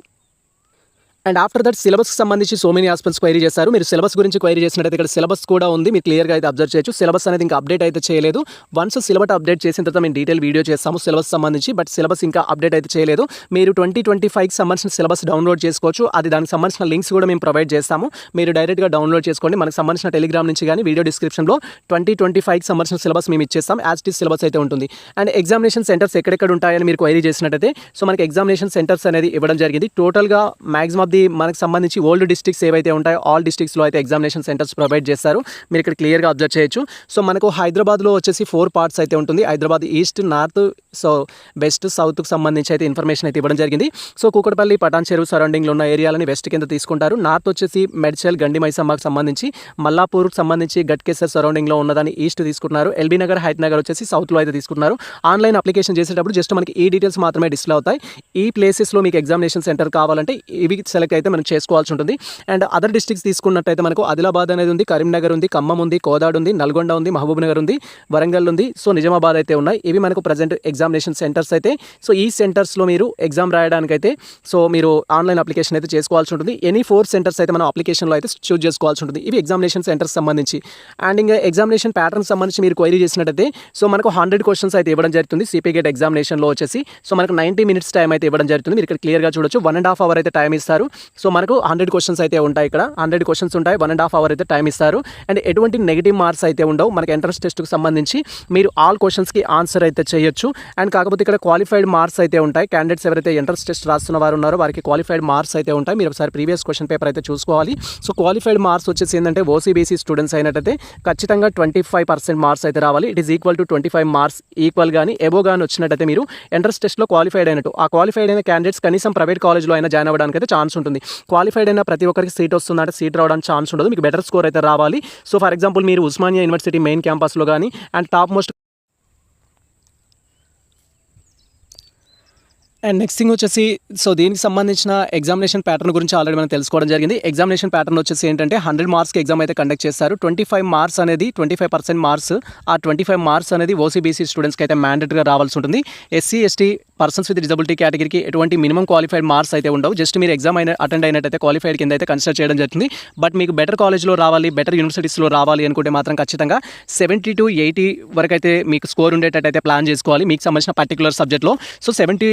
[SPEAKER 1] అండ్ ఆఫ్టర్ దట్ సిలబస్కి సంబంధించి సో మెనీ ఆస్పెక్ట్స్ క్వైరీ చేస్తారు. మీరు సిలబస్ గురించి క్వైరీ చేసినట్టయితే ఇక్కడ సిలబస్ కూడా ఉంది, మీరు క్లియర్గా అయితే అబ్జర్వ్ చేయొచ్చు. సిలబస్ అనేది ఇంకా అప్డేట్ అయితే చేయలేదు. వన్స్ సిలబస్ అప్డేట్ చేసిన తర్వాత మేము డీటెయిల్ వీడియో చేస్తాము సిలబస్ సంబంధించి. బట్ సిలబస్ ఇంకా అప్డేట్ అయితే చేయలేదు. మీరు 2025కి సంబంధించిన సిలబస్ డౌన్లోడ్ చేసుకోవచ్చు. అది దానికి సంబంధించిన లింక్స్ కూడా మేము ప్రొవైడ్ చేస్తాము. మీరు డైరెక్ట్గా డౌన్లోడ్ చేసుకోండి. మనకు సంబంధించిన టెలిగ్రామ్ నుంచి కానీ వీడియో డిస్క్రిప్షన్లో 2025కి సంబంధించిన సిలబస్ మేము ఇచ్చేస్తాం. యాజ్ ఇట్ ఈస్ సిలబస్ అయితే ఉంటుంది. అండ్ ఎగ్జామినేషన్ సెంటర్స్ ఎక్కడెక్కడ ఉంటాయని మీరు క్వైరీ చేసినట్టయితే సో మనకి ఎగ్జామినేషన్ సెంటర్స్ అనేది ఇవ్వడం జరిగింది. టోటల్గా మ్యాక్సిమం ఆఫ్ ది మనకు సంబంధించి ఓల్డ్ డిస్ట్రిక్ట్స్ ఏవైతే ఉంటాయో ఆల్ డిస్ట్రిక్ట్స్లో అయితే ఎగ్జామినేషన్ సెంటర్స్ ప్రొవైడ్ చేస్తారు. మీరు ఇక్కడ క్లియర్గా అబ్జర్వ్ చేయొచ్చు. సో మనకు హైదరాబాద్లో వచ్చేసి 4 పార్ట్స్ అయితే ఉంటుంది. Hyderabad east, north, so west, సౌత్కి సంబంధించి అయితే ఇన్ఫర్మేషన్ అయితే ఇవ్వడం జరిగింది. సో కూకట్పల్లి, పటాన్ చెరువు సరౌండింగ్లో ఉన్న ఏరియాలని వెస్ట్ కింద తీసుకుంటారు. నార్త్ వచ్చేసి మెడ్చల్, గండి మైసమ్మకు సంబంధించి, మల్లాపూర్కి సంబంధించి గట్కేసర్ సరౌండింగ్లో ఉన్నదాన్ని ఈస్ట్ తీసుకుంటున్నారు. ఎల్బీ నగర్, హైత్ నగర్ వచ్చేసి సౌత్లో అయితే తీసుకుంటున్నారు. ఆన్లైన్ అప్లికేషన్ చేసేటప్పుడు జస్ట్ మనకి ఈ డీటెయిల్స్ మాత్రమే డిస్ప్లే అవుతాయి. ఈ ప్లేసెస్లో మీకు ఎగ్జామినేషన్ సెంటర్ కావాలంటే ఇవి సెలెక్ట్ అయితే మనం చేసుకోవాల్సి ఉంటుంది. అండ్ అదర్ డిస్ట్రిక్ట్స్ తీసుకున్నట్టయితే మనకు ఆదిలాబాద్ అనేది ఉంది, కరీంనగర్ ఉంది, ఖమ్మం ఉంది, కోదాడ్ ఉంది, నల్గొండ ఉంది, మహబూబ్ నగర్ ఉంది, వరంగల్ ఉంది, సో నిజామాబాద్ అయితే ఉన్నాయి. ఇవి మనకు ప్రజెంట్ ఎగ్జామినేషన్ సెంటర్స్ అయితే. సో ఈ సెంటర్స్లో మీరు ఎగ్జామ్ రాయడానికైతే సో మీరు ఆన్లైన్ అప్లికేషన్ అయితే చేసుకోవాల్సి ఉంటుంది. ఎనీ 4 సెంటర్స్ అయితే మనం అప్లికేషన్లో అయితే చూస్ చేసుకోవాల్సి ఉంటుంది. ఇవి ఎగ్జామినేషన్ సెంటర్స్ సంబంధించి. అండ్ ఇంకా ఎగ్జామినేషన్ ప్యాటర్న్ సంబంధించి మీరు క్వైరీ చేసినట్టయితే సో మనకు 100 క్వశ్చన్స్ అయితే ఇవ్వడం జరుగుతుంది. సిపి గేట్ ఎగ్జామినేషన్లో వచ్చేసి సో మనకు 90 మినిట్స్ టైం అయితే ఇవ్వడం జరుగుతుంది. మీరు ఇక్కడ క్లియర్గా చూడొచ్చు. 1.5 అవర్ అయితే టైం ఇస్తారు. సో మనకు 100 క్వశ్చన్స్ అయితే ఉంటాయి. ఇక్కడ 100 క్వశ్చన్స్ ఉంటాయి. 1.5 అవర్ అయితే టైం ఇస్తారు. అండ్ ఎటువంటి నెగిటివ్ మార్క్స్ అయితే ఉండవు. మనకి ఎంట్రన్స్ టెస్ట్కి సంబంధించి మీరు ఆల్ క్వశ్చన్స్కి ఆన్సర్ అయితే చేయొచ్చు. అండ్ కాకపోతే ఇక్కడ క్వాలిఫైడ్ మార్క్స్ అయితే ఉంటాయి. క్యాండిడేట్స్ ఎవరైతే ఎంట్రన్స్ టెస్ట్ రాస్తున్న వారు ఉన్నారో వారికి క్వాలిఫైడ్ మార్క్స్ అయితే ఉంటాయి. మీరు ఒకసారి ప్రీవియస్ క్వశ్చన్ పేపర్ అయితే చూసుకోవాలి. సో క్వాలిఫైడ్ మార్క్స్ వచ్చేసి ఏంటంటే ఓసీబీసీ స్టూడెంట్స్ అయినట్టయితే ఖచ్చితంగా 25% మార్క్స్ అయితే రావాలి. It is equal to 25 marks equal కానీ ఎబో కానీ వచ్చినట్టయితే మీరు ఎంట్రన్స్ టెస్ట్లో క్వాలిఫైడ్ అయినట్టు. ఆ క్వాలిఫైడ్ అయిన క్యాండిడేట్స్ కనీసం ప్రైవేట్ కాలేజ్లో అయినా జాయిన్ అవ్వడానికి అయితే ఛాన్స్ ఉంటుంది. క్వాలిఫైడ్ అయిన ప్రతి ఒక్కరికి సీట్ వస్తుందంటే సీట్ రావడానికి ఛాన్స్ ఉండదు. మీకు బెటర్ స్కోర్ అయితే రావాలి. సో ఫర్ ఎగ్జాంపుల్ మీరు ఉస్మానియా యూనివర్సిటీ మెయిన్ క్యాంపస్లో కానీ and top most and next thing వచ్చేసి సో దీనికి సంబంధించిన ఎగ్జామినేషన్ ప్యాటర్న్ గురించి ఆల్రెడీ మనం తెలుసుకోవడం జరిగింది. ఎగ్జామినేషన్ ప్యాటర్న్ వచ్చేసి ఏంటంటే 100 మార్క్స్కి ఎగ్జామ్ అయితే కండక్ట్ చేస్తారు. 25 మార్క్స్ అనేది 25% మార్క్స్. ఆ 25 మార్క్స్ అనేది ఓసీబీసీ స్టూడెంట్స్కి అయితే మ్యాండేటరీగా రావాల్సి ఉంటుంది. SC, ST, persons with disability కేటగిరీకి ఎటువంటి మినిమం క్వాలిఫైడ్ మార్క్స్ అయితే ఉండవు. జస్ట్ మీరు ఎగ్జామ్ అటెండ్ అయినట్టయితే క్వాలిఫైడ్ కింద అయితే కన్సిడర్ చేయడం జరుగుతుంది. బట్ మీకు బెటర్ కాలేజ్లో రావాలి, బెటర్ యూనివర్సిటీస్లో రావాలి అనుకుంటే మాత్రం ఖచ్చితంగా 70 to 80 వరకు అయితే మీకు స్కోర్ ఉండేటట్టయితే ప్లాన్ చేసుకోవాలి మీకు సంబంధించిన పర్టికులర్ సబ్జెక్ట్లో. సో 70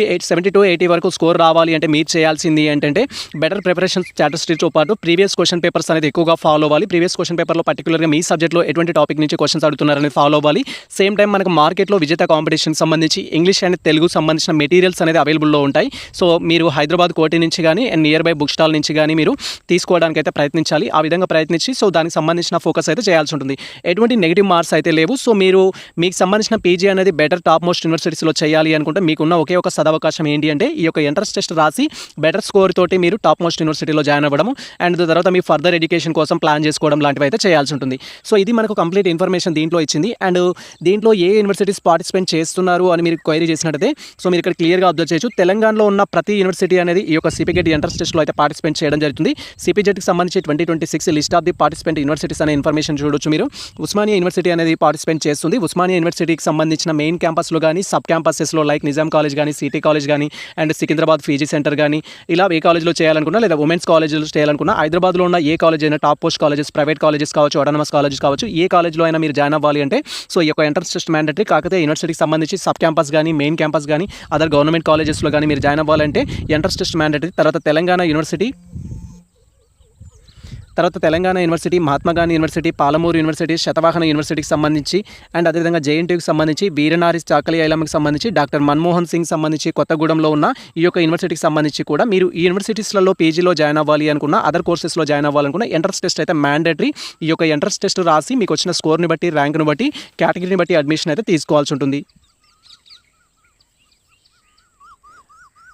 [SPEAKER 1] to 80 వరకు స్కోర్ రావాలి అంటే మీరు చేయాల్సింది ఏంటంటే బెటర్ ప్రిపరేషన్ స్టాటిస్టిక్స్తో పాటు ప్రీవియస్ క్వశ్చన్ పేపర్స్ అనేది ఎక్కువగా ఫాలో అవ్వాలి. ప్రీవియస్ క్వశ్చన్ పేపర్లో పర్టికులర్గా మీ సబ్జెక్ట్లో ఎటువంటి టాపిక్ నుంచి క్వశ్చన్స్ అడుగుతున్నారనేది ఫాలో అవ్వాలి. సేమ్ టైం మనకు మార్కెట్లో విజేత కాంపిటీషన్ సంబంధించి ఇంగ్లీష్ అండ్ తెలుగు సంబంధించిన మెటీరియల్స్ అనేది అవైలబుల్లో ఉంటాయి. సో మీరు హైదరాబాద్ కోటి నుంచి కానీ and near by book stall నుంచి కానీ మీరు తీసుకోవడానికి అయితే ప్రయత్నించాలి. ఆ విధంగా ప్రయత్నించి సో దానికి సంబంధించిన ఫోకస్ అయితే చేయాల్సి ఉంటుంది. ఎటువంటి నెగిటివ్ మార్క్స్ అయితే లేవు. సో మీరు మీకు సంబంధించిన పీజీ అనేది బెటర్ టాప్ మోస్ట్ యూనివర్సిటీస్లో చేయాలి అనుకుంటే మీకున్న ఒకే ఒక సదవకాశం ఏంటి అంటే ఈ యొక్క ఎంట్రన్స్ టెస్ట్ రాసి బెటర్ స్కోర్ తోటి మీరు టాప్ మోస్ట్ యూనివర్సిటీలో జాయిన్ అవ్వడం అండ్ తర్వాత మీ ఫర్దర్ ఎడ్యుకేషన్ కోసం ప్లాన్ చేసుకోవడం లాంటివి అయితే చేయాల్సి ఉంటుంది. సో ఇది మనకు కంప్లీట్ ఇన్ఫర్మేషన్ దీంట్లో ఇచ్చింది. అండ్ దీంట్లో ఏ యూనివర్సిటీస్ పార్టిసిపేట్ చేస్తున్నారు అని మీరు క్వైరీ చేసినట్టయితే సో మీరు ఇక్కడ క్లియర్గా అబ్జర్వ్ చేయొచ్చు. తెలంగాణలో ఉన్న ప్రతి యూనివర్సిటీ అనేది ఈ యొక్క సిపిగెట్ ఎంట్రన్స్ టెస్ట్లో అయితే పార్టిసిపేట్ చేయడం జరుగుతుంది. సిపిజెట్కి సంబంధించి 2026 list of the participant universities అనే ఇన్ఫర్మేషన్ చూడొచ్చు మీరు. ఉస్మానియా యూనివర్సిటీ అనేది పార్టిసిపేట్ చేస్తుంది. ఉస్మానియా యూనివర్సిటీకి సంబంధించిన మెయిన్ క్యాంపస్లో కానీ సబ్ క్యాంపసెస్లో లైక్ నిజాం కాలేజ్ కానీ, సిటీ కాలేజ్ కానీ అండ్ సికింద్రాబాద్ ఫీజీ సెంటర్ కానీ ఇలా ఏ కాలేజ్లో చేయాలనుకున్నా లేదా ఉమెన్స్ కాలేజ్లో చేయాలనుకున్నా హైదరాబాద్లో ఉన్న ఏ కాలేజ్ అయినా top post colleges, private colleges కావచ్చు, ఆటోనమస్ కాలేజెస్ కావచ్చు, ఏ కాలేజ్లో అయినా మీరు జాయిన్ అవ్వాలి అంటే సో ఈ యొక్క ఎంట్రన్స్ టెస్ట్ మ్యాండేటరీ. కాకపోతే యూనివర్సిటీకి సంబంధించి సబ్ క్యాంపస్ కానీ మెయిన్ క్యాంపస్ కానీ అదర్ గవర్నమెంట్ కాలేజెస్లో కానీ మీరు జాయిన్ అవ్వాలంటే ఎంట్రన్స్ టెస్ట్ మ్యాండేటరీ. తర్వాత Telangana university, Mahatma Gandhi university, Palamuru university, Satavahana యూనివర్సిటీకి సంబంధించి అండ్ అదేవిధంగా జేఎన్టీయూకి సంబంధించి, వీరనారి చాకలి ఐలాంకి సంబంధించి, డాక్టర్ మన్మోహన్ సింగ్ సంబంధించి కొత్తగూడెంలో ఉన్న ఈ యొక్క యూనివర్సిటీకి సంబంధించి కూడా మీరు ఈ యూనివర్సిటీస్లలో పీజీలో జాయిన్ అవ్వాలి అనుకున్న, అదర్ కోర్సెస్లో జాయిన్ అవ్వాలనుకున్న ఎంట్రన్స్ టెస్ట్ అయితే మ్యాండేటరీ. ఈ యొక్క ఎంట్రన్స్ టెస్ట్ రాసి మీకు వచ్చిన స్కోర్ని బట్టి, ర్యాంక్ని బట్టి, కేటగిరీని బట్టి అడ్మిషన్ అయితే తీసుకోవాల్సి ఉంటుంది.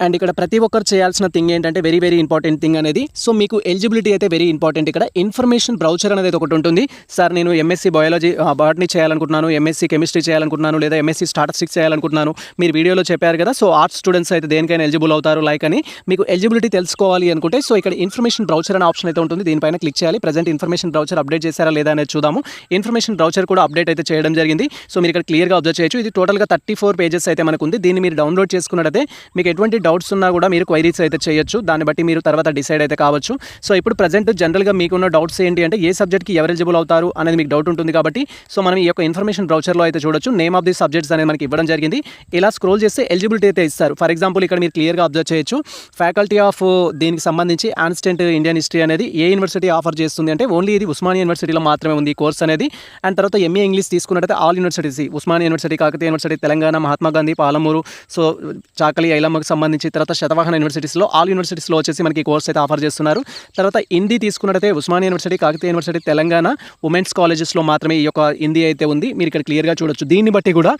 [SPEAKER 1] అండ్ ఇక్కడ ప్రతి ఒక్కరు చేయాల్సిన థింగ్ ఏంటంటే వెరీ వెరీ ఇంపార్టెంట్ థింగ్ అనేది సో మీకు ఎలిజిబిలిటీ అయితే వెరీ ఇంపార్టెంట్. ఇక్కడ ఇన్ఫర్మేషన్ బ్రౌచర్ అనేది ఒకటి ఉంటుంది. సార్ నేను ఎంఎస్సీ బయాలజీ బాటనీ చేయాలనుకుంటున్నాను, ఎంఎస్సీ కెమిస్ట్రీ చేయాలనుకుంటున్నాను, లేదా ఎంఎస్సీ స్టాటిస్టిక్స్ చేయాలనుకుంటున్నాను. మీరు వీడియోలో చెప్పారు కదా సో ఆర్ట్స్ స్టూడెంట్స్ అయితే దేనికైనా ఎలిజిబుల్ అవుతారు లైక్ అని. మీకు ఎలిజిబిలిటీ తెలుసుకోవాలి అనుకుంటే సో ఇక్కడ ఇన్ఫర్మేషన్ బ్రౌచర్ అనే ఆప్షన్ అయితే ఉంటుంది. దీనిపైన క్లిక్ చేయాలి. ప్రజెంట్ ఇన్ఫర్మేషన్ బ్రౌచర్ అప్డేట్ చేశారా లేదా అనేది చూద్దాము. ఇన్ఫర్మేషన్ బ్రౌచర్ కూడా అప్డేట్ అయితే చేయడం జరిగింది. సో మీరు ఇక్కడ క్లియర్గా అబ్జర్వ్ చేయొచ్చు. ఇది టోటల్గా 34 పేజెస్ అయితే మనకు ఉంది. దీన్ని మీరు డౌన్లోడ్ చేసుకున్నట్టయితే మీకు ఎటువంటి డౌట్స్ ఉన్నా కూడా మీరు క్వైరీస్ అయితే చేయొచ్చు. దాన్ని బట్టి మీరు తర్వాత డిసైడ్ అయితే కావచ్చు. సో ఇప్పుడు ప్రజెంట్ జనరల్గా మీకున్న డౌట్స్ ఏంటి అంటే ఏ సబ్జెక్ట్కి ఎవరు ఎలిజిబుల్ అవుతారు అనేది మీకు డౌట్ ఉంటుంది కాబట్టి సో మనం ఈ యొక్క ఇన్ఫర్మేషన్ బ్రౌచర్లో అయితే చూడొచ్చు. నేమ్ ఆఫ్ ది సబ్జెక్ట్స్ అనేది మనకి ఇవ్వడం జరిగింది. ఇలా స్క్రోల్ చేస్తే ఎలిజిబిలిటీ అయితే ఇస్తారు. ఫర్ ఎగ్జాంపుల్ ఇక్కడ మీరు క్లియర్గా అబ్జర్వ్ చేయొచ్చు. ఫ్యాకల్టీ ఆఫ్ దీనికి సంబంధించి ఆన్స్టెంట్ ఇండియన్ హిస్టరీ అనేది ఏ యూనివర్సిటీ ఆఫర్ చేస్తుంది అంటే ఓన్లీ ఇది ఉస్మానియా యూనివర్సిటీలో మాత్రమే ఉంది ఈ కోర్స్ అనేది. అండ్ తర్వాత ఎంఏ ఇంగ్లీష్ తీసుకున్నట్టయితే all universities Osmania university, Kakatiya university, Telangana, Mahatma Gandhi, Palamuru, so Chakali, ఐలమ్మకు సంబంధించి తర్వాత శతవాహన యూనివర్సిటీస్లో ఆల్ యూనివర్సిటీస్లో వచ్చేసి మనకి కోర్స్ అయితే ఆఫర్ చేస్తున్నారు. తర్వాత హిందీ తీసుకున్నట్టయితే Osmania university, Kakatiya university, Telangana women's కాలేజెస్లో మాత్రమే ఈ యొక్క హిందీ అయితే ఉంది. మీరు ఇక్కడ క్లియర్గా చూడొచ్చు. దీన్ని బట్టి కూడా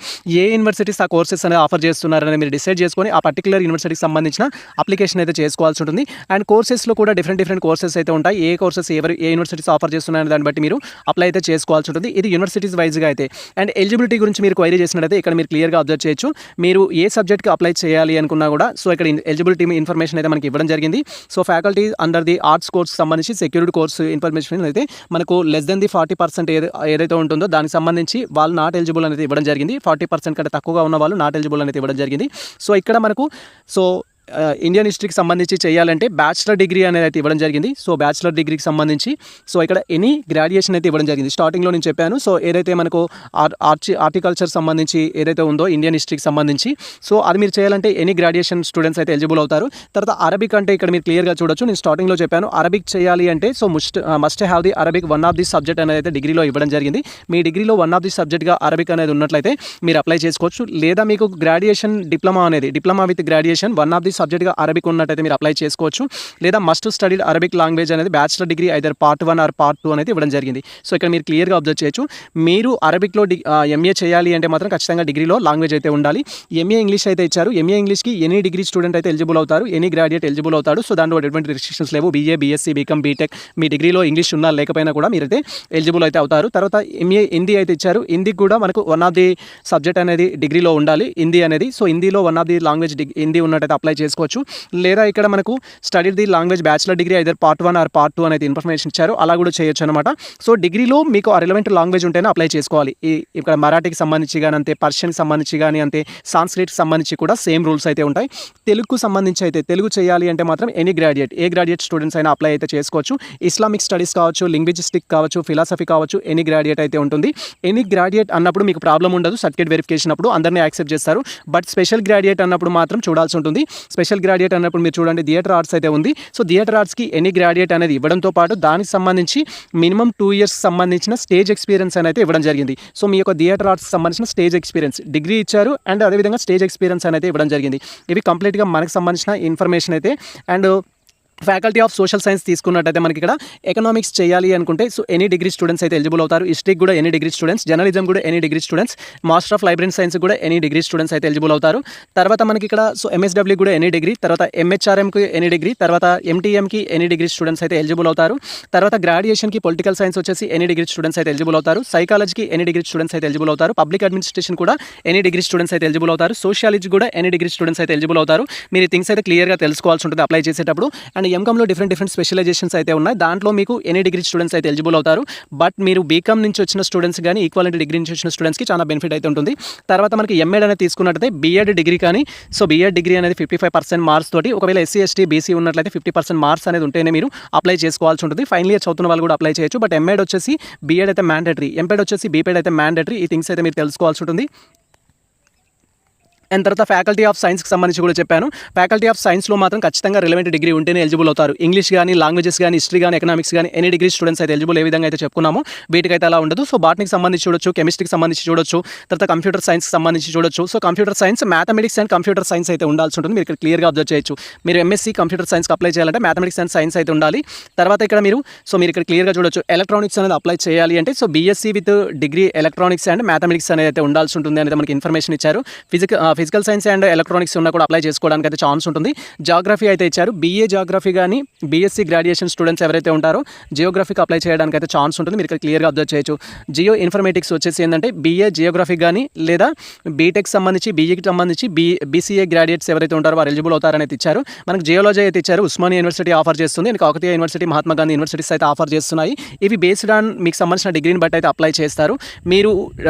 [SPEAKER 1] ఏ యూనివర్సిటీస్ ఆ కోర్సెస్ అనేది ఆఫర్ చేస్తున్నారని మీరు డిసైడ్ చేసుకొని ఆ పర్టికులర్ యూనివర్సిటీకి సంబంధించిన అప్లికేషన్ అయితే చేసుకోవాల్సి ఉంటుంది. అండ్ కోర్సెస్లో కూడా డిఫరెంట్ కోర్సెస్ అయితే ఉంటాయి. ఏ కోర్సెస్ ఏ యూనివర్సిటీస్ ఆఫర్ చేస్తున్నారని దాన్ని బట్టి మీరు అప్లై అయితే చేసుకోవాల్సి ఉంటుంది. ఇది యూనివర్సిటీస్ వైజ్గా అయితే. అండ్ ఎలిజిబిలిటీ గురించి మీరు క్వైరీ చేసినట్టయితే ఇక్కడ మీరు క్లియర్గా అబ్జర్వ్ చేయొచ్చు. మీరు ఏ సబ్జెక్ట్కి అప్లై చేయాలి అనుకున్నా కూడా సో ఇక్కడ ఎలిజిబిలిటీ ఇన్ఫర్మేషన్ అయితే మనకి ఇవ్వడం జరిగింది. So faculty under the arts course సంబంధించి సెక్యూరిటీ కోర్స్ ఇన్ఫర్మేషన్ అయితే మనకు లెస్ దెన్ ది 40% ఏదైతే ఉంటుందో దానికి సంబంధించి వాళ్ళు నాట్ ఎలిజిబుల్ అనేది ఇవ్వడం జరిగింది. 40% కంటే తక్కువగా ఉన్న వాళ్ళు నాట్ ఎలిజిబుల్ అనేది ఇవ్వడం జరిగింది. సో ఇక్కడ మనకు సో ఇండియన్ హిస్టరీకి సంబంధించి చేయాలంటే బ్యాచిలర్ డిగ్రీ అనేది అయితే ఇవ్వడం జరిగింది. సో బ్యాచిలర్ డిగ్రీకి సంబంధించి సో ఇక్కడ ఎనీ గ్రాడ్యుయేషన్ అయితే ఇవ్వడం జరిగింది. స్టార్టింగ్లో నేను చెప్పాను. సో ఏదైతే మనకు హార్టికల్చర్ సంబంధించి ఏదైతే ఉందో ఇండియన్ హిస్టరీకి సంబంధించి సో అది మీరు చేయాలంటే ఎనీ గ్రాడ్యుయేషన్ స్టూడెంట్స్ అయితే ఎలిజిబుల్ అవుతారు. తర్వాత అరబిక్ అంటే ఇక్కడ మీరు క్లియర్గా చూడొచ్చు. నేను స్టార్టింగ్లో చెప్పాను అరబిక్ చేయాలి అంటే so must have the Arabic one of the subject అనేది అయితే డిగ్రీలో ఇవ్వడం జరిగింది. మీ డిగ్రీలో వన్ ఆఫ్ ది సబ్జెక్ట్గా అరబిక్ అనేది ఉన్నట్లయితే మీరు అప్లై చేసుకోవచ్చు. లేదా మీకు graduation diploma with graduation one of the సబ్జెక్ట్గా అరబిక్ ఉన్నట్టయితే మీరు అప్లై చేసుకోవచ్చు. లేదా మస్ట్ స్టడీడ్ అరబిక్ లాంగ్వేజ్ అనేది bachelor degree either part 1 or part 2 అనేది ఇవ్వడం జరిగింది. సో ఇక్కడ మీరు క్లియర్గా అబ్జర్వ్ చేయొచ్చు. మీరు అరబిక్లో ఎంఏ చేయాలి అంటే మాత్రం ఖచ్చితంగా డిగ్రీలో లాంగ్వేజ్ అయితే ఉండాలి. ఎంఏ ఇంగ్లీష్ అయితే ఇచ్చారు. ఎంఏ ఇంగ్లీష్కి ఎనీ డిగ్రీ స్టూడెంట్ అయితే ఎలిజిబుల్ అవుతారు. ఎనీ గ్రాడ్యుయేట్ ఎలిజిబుల్ అవుతాడు. సో దాంట్లో ఎటువంటి రిస్ట్రిక్షన్స్ లేవు. బీఏ, బీఎస్సీ, బీకామ్, బీటెక్ మీ డిగ్రీలో ఇంగ్లీష్ ఉన్నా లేకపోయినా కూడా మీరైతే ఎలిజిబుల్ అయితే అవుతారు. తర్వాత ఎంఏ హిందీ అయితే ఇచ్చారు. హిందీకి కూడా మనకు వన్ ఆఫ్ ది సబ్జెక్ట్ అనేది డిగ్రీలో ఉండాలి హిందీ అనేది. సో హిందీలో one of the language Hindi ఉన్నట్టయితే అప్లై చేసుకోవచ్చు. లేదా ఇక్కడ మనకు study the language bachelor degree either part 1 or part 2 అనేది ఇన్ఫర్మేషన్ ఇచ్చారు. అలా కూడా చేయొచ్చు అనమాట. సో డిగ్రీలో మీకు ఆ రిలవెంట్ లాంగ్వేజ్ ఉంటేనే అప్లై చేసుకోవాలి. ఇక్కడ మరాఠీకి సంబంధించి కానీ అంతే, పర్షియన్కి సంబంధించి కానీ అంతే, సాంస్క్రిట్కి సంబంధించి కూడా సేమ్ రూల్స్ అయితే ఉంటాయి. తెలుగుకు సంబంధించి అయితే తెలుగు చేయాలి అంటే మాత్రం ఎనీ గ్రాడ్యుయేట్ ఏ గ్రాడ్యుయేట్ స్టూడెంట్స్ అయినా అప్లై అయితే చేసుకోవచ్చు. ఇస్లామిక్ స్టడీస్ కావచ్చు, లింగ్విస్టిక్ కావచ్చు, ఫిలాసఫీ కావచ్చు, ఎనీ గ్రాడ్యుయేట్ అయితే ఉంటుంది. ఎనీ గ్రాడ్యుయేట్ అన్నప్పుడు మీకు ప్రాబ్లం ఉండదు. సర్టిఫికేట్ వెరిఫికేషన్ అప్పుడు అందరినీ యాక్సెప్ట్ చేస్తారు. బట్ స్పెషల్ గ్రాడ్యుయేట్ అన్నప్పుడు మాత్రం చూడాల్సి ఉంటుంది. స్పెషల్ గ్రాడ్యుయేట్ అన్నప్పుడు మీరు చూడండి థియేటర్ ఆర్ట్స్ అయితే ఉంది. సో థియేటర్ ఆర్ట్స్కి ఎనీ గ్రాడ్యుయేట్ అనేది ఇవ్వడంతో పాటు దానికి సంబంధించి మినిమం 2 years సంబంధించిన స్టేజ్ ఎక్స్పీరియన్స్ అనేది ఇవ్వడం జరిగింది. సో మీ యొక్క థియేటర్ ఆర్ట్స్ సంబంధించిన స్టేజ్ ఎక్స్పీరియన్స్ డిగ్రీ ఇచ్చారు. అండ్ అదేవిధంగా స్టేజ్ ఎక్స్పీరియన్స్ అనేది ఇవ్వడం జరిగింది. ఇవి కంప్లీట్గా మనకు సంబంధించిన ఇన్ఫర్మేషన్ అయితే. And faculty of social science తీసుకున్నట్టయితే మనకి ఇక్కడ ఎకనామిక్స్ చేయాలి అనుకుంటే సో ఎనీ డిగ్రీ స్టూడెంట్స్ అయితే ఎలిజిబుల్ అవుతారు. హిస్టరీకి కూడా ఎనీ డిగ్రీ స్టూడెంట్స్, జర్నలిజం కూడా any degree students, master of library science కూడా ఎనీ డిగ్రీ స్టూడెంట్స్ అయితే ఎలిజిబుల్ అవుతారు. తర్వాత మనకి ఇక్కడ సో ఎంఎస్డబ్ల్యూ కూడా ఎనీ డిగ్రీ, తర్వాత ఎంహెచ్ఆర్ఎంకి ఎనీ డిగ్రీ, తర్వాత ఎంటీఎంకి ఎనీ డిగ్రీ స్టూడెంట్స్ అయితే ఎలిజిబుల్ అవుతారు. తర్వాత గ్రాడ్యుయేషన్కి పొలిటికల్ సైన్స్ వచ్చేసి ఎనీ డిగ్రీ స్టూడెంట్స్ అయితే ఎలిజిబుల్ అవుతారు. సైకాలజీకి ఎనీ డిగ్రీ స్టూడెంట్స్ అయితే ఎలిజిబుల్ అవుతారు. పబ్లిక్ అడ్మినిస్ట్రేషన్ కూడా ఎనీ డిగ్రీ స్టూడెంట్స్ అయితే ఎలిజిబుల్ అవుతారు. సోషియాలజీ కూడా ఎనీ డిగ్రీ స్టూడెంట్స్ అయితే ఎలిజిబుల్ అవుతారు. మీరు ఈ థింగ్స్ అయితే క్లియర్గా తెలుసుకోవాల్సి ఉంటుంది అప్లై చేసేటప్పుడు. అండ్ ఎంకామ్లో డిఫరెంట్ స్పెషలైజేషన్స్ అయితే ఉన్నాయి. దాంట్లో మీకు ఎనీ డిగ్రీ స్టూడెంట్స్ అయితే ఎలిజిబుల్ అవుతారు. బట్ మీరు బీకామ్ నుంచి వచ్చిన స్టూడెంట్స్ కానీ ఈక్వాలిటీ డిగ్రీ నుంచి వచ్చిన స్టూడెంట్స్కి చాలా బెనిఫిట్ అయితే ఉంటుంది. తర్వాత మనకి ఎంఎడ్ అనేది తీసుకున్నట్టయితే బీఎడ్ డిగ్రీ కానీ సో బీఎడ్ డిగ్రీ అనేది 55% మార్క్స్ తోటి, ఒకవేళ ఎస్సీ ఎస్టీ బీసీ ఉన్నట్లయితే 50% మార్క్స్ అనేది ఉంటేనే మీరు అప్లై చేసుకోవాల్సి ఉంటుంది. ఫైనల్ ఇయర్ చదువుతున్న వాళ్ళు కూడా అప్లై చేయొచ్చు. బట్ ఎంఎడ్ వచ్చేసి బీఎడ్ అయితే మ్యాండేటరీ, ఎంపెడ్ వచ్చేసి బీపెడ్ అయితే మ్యాండేటరీ. ఈ థింగ్స్ అయితే మీరు తెలుసుకోవాల్సి ఉంటుంది. అండ్ తర్వాత ఫ్యాకల్టీ ఆఫ్ సైన్స్కి సంబంధించి కూడా చెప్పాను. ఫ్యాకల్టీ ఆఫ్ సైన్స్లో మాత్రం ఖచ్చితంగా రిలవెంట్ డిగ్రీ ఉంటేనే ఎలిజిబుల్ అవుతారు. ఇంగ్లీష్ కానీ, లాంగ్వేజెస్ కానీ, హిస్టరీ కానీ, ఎకనామిక్స్ కానీ ఎనీ డిగ్రీ స్టూడెంట్స్ అయితే ఎలిజిబుల్. ఏ విధంగా అయితే చెప్పుకున్నాము వీటికైతే అలా ఉండదు. సో బాటనీకి సంబంధించి చూడొచ్చు, కెమిస్ట్రీకి సంబంధించి చూడొచ్చు, తర్వాత కంప్యూటర్ సైన్స్కి సంబంధించి చూడొచ్చు. So computer science, mathematics and computer science అయితే ఉండాల్సి ఉంటుంది. మీరు ఇక్కడ క్లియర్గా అబ్జర్వ్ చేయొచ్చు. మీరు ఎంఎస్సీ కంప్యూటర్ సైన్స్కి అప్లై చేయాలంటే మ్యాథమెటిక్స్ అండ్ సైన్స్ అయితే ఉండాలి. తర్వాత ఇక్కడ మీరు ఇక్కడ క్లియర్గా చూడొచ్చు ఎలక్ట్రానిక్స్ అనేది అప్లై చేయాలి అంటే so BSc with degree electronics and mathematics అనేది అయితే ఉండాల్సి ఉంటుంది అనేది మనకి ఇన్ఫర్మేషన్ ఇచ్చారు. ఫిజికల్ సైన్స్ అండ్ ఎలక్ట్రానిక్స్ ఉన్నా కూడా అప్లై చేసుకోవడానికి అయితే ఛాన్స్ ఉంటుంది. జాగ్రఫీ అయితే ఇచ్చారు. బీఏ జాగ్రఫీ కానీ బీఎస్సీ గ్రాడ్యుయేషన్ స్టూడెంట్స్ ఎవరైతే ఉంటారో జియోగ్రఫీకి అప్లై చేయడానికి అయితే ఛాన్స్ ఉంటుంది. మీరు ఇక్కడ క్లియర్గా అబ్జర్వ్ చేయొచ్చు. జియో ఇన్ఫర్మేటిక్స్ వచ్చేసి ఏంటంటే బీఏ జియోగ్రఫీ కానీ లేదా బీటెక్ సంబంధించి బీఈకి సంబంధించి బీసీఏ గ్రాడ్యుయేట్స్ ఎవరైతే ఉంటారో వారు ఎలిజిబుల్ అవుతారని అయితే ఇచ్చారు. మనకు జియోలజీ అయితే ఇచ్చారు. ఉస్మానియా యూనివర్సిటీ ఆఫర్ చేస్తుంది. కాకతీయ యూనివర్సిటీ, మహాత్మా గాంధీ యూనివర్సిటీస్ అయితే ఆఫర్ చేస్తున్నాయి. ఇవి బేస్డ్ ఆన్ మీకు సంబంధించిన డిగ్రీని బట్టి అయితే అప్లై చేస్తారు. మీరు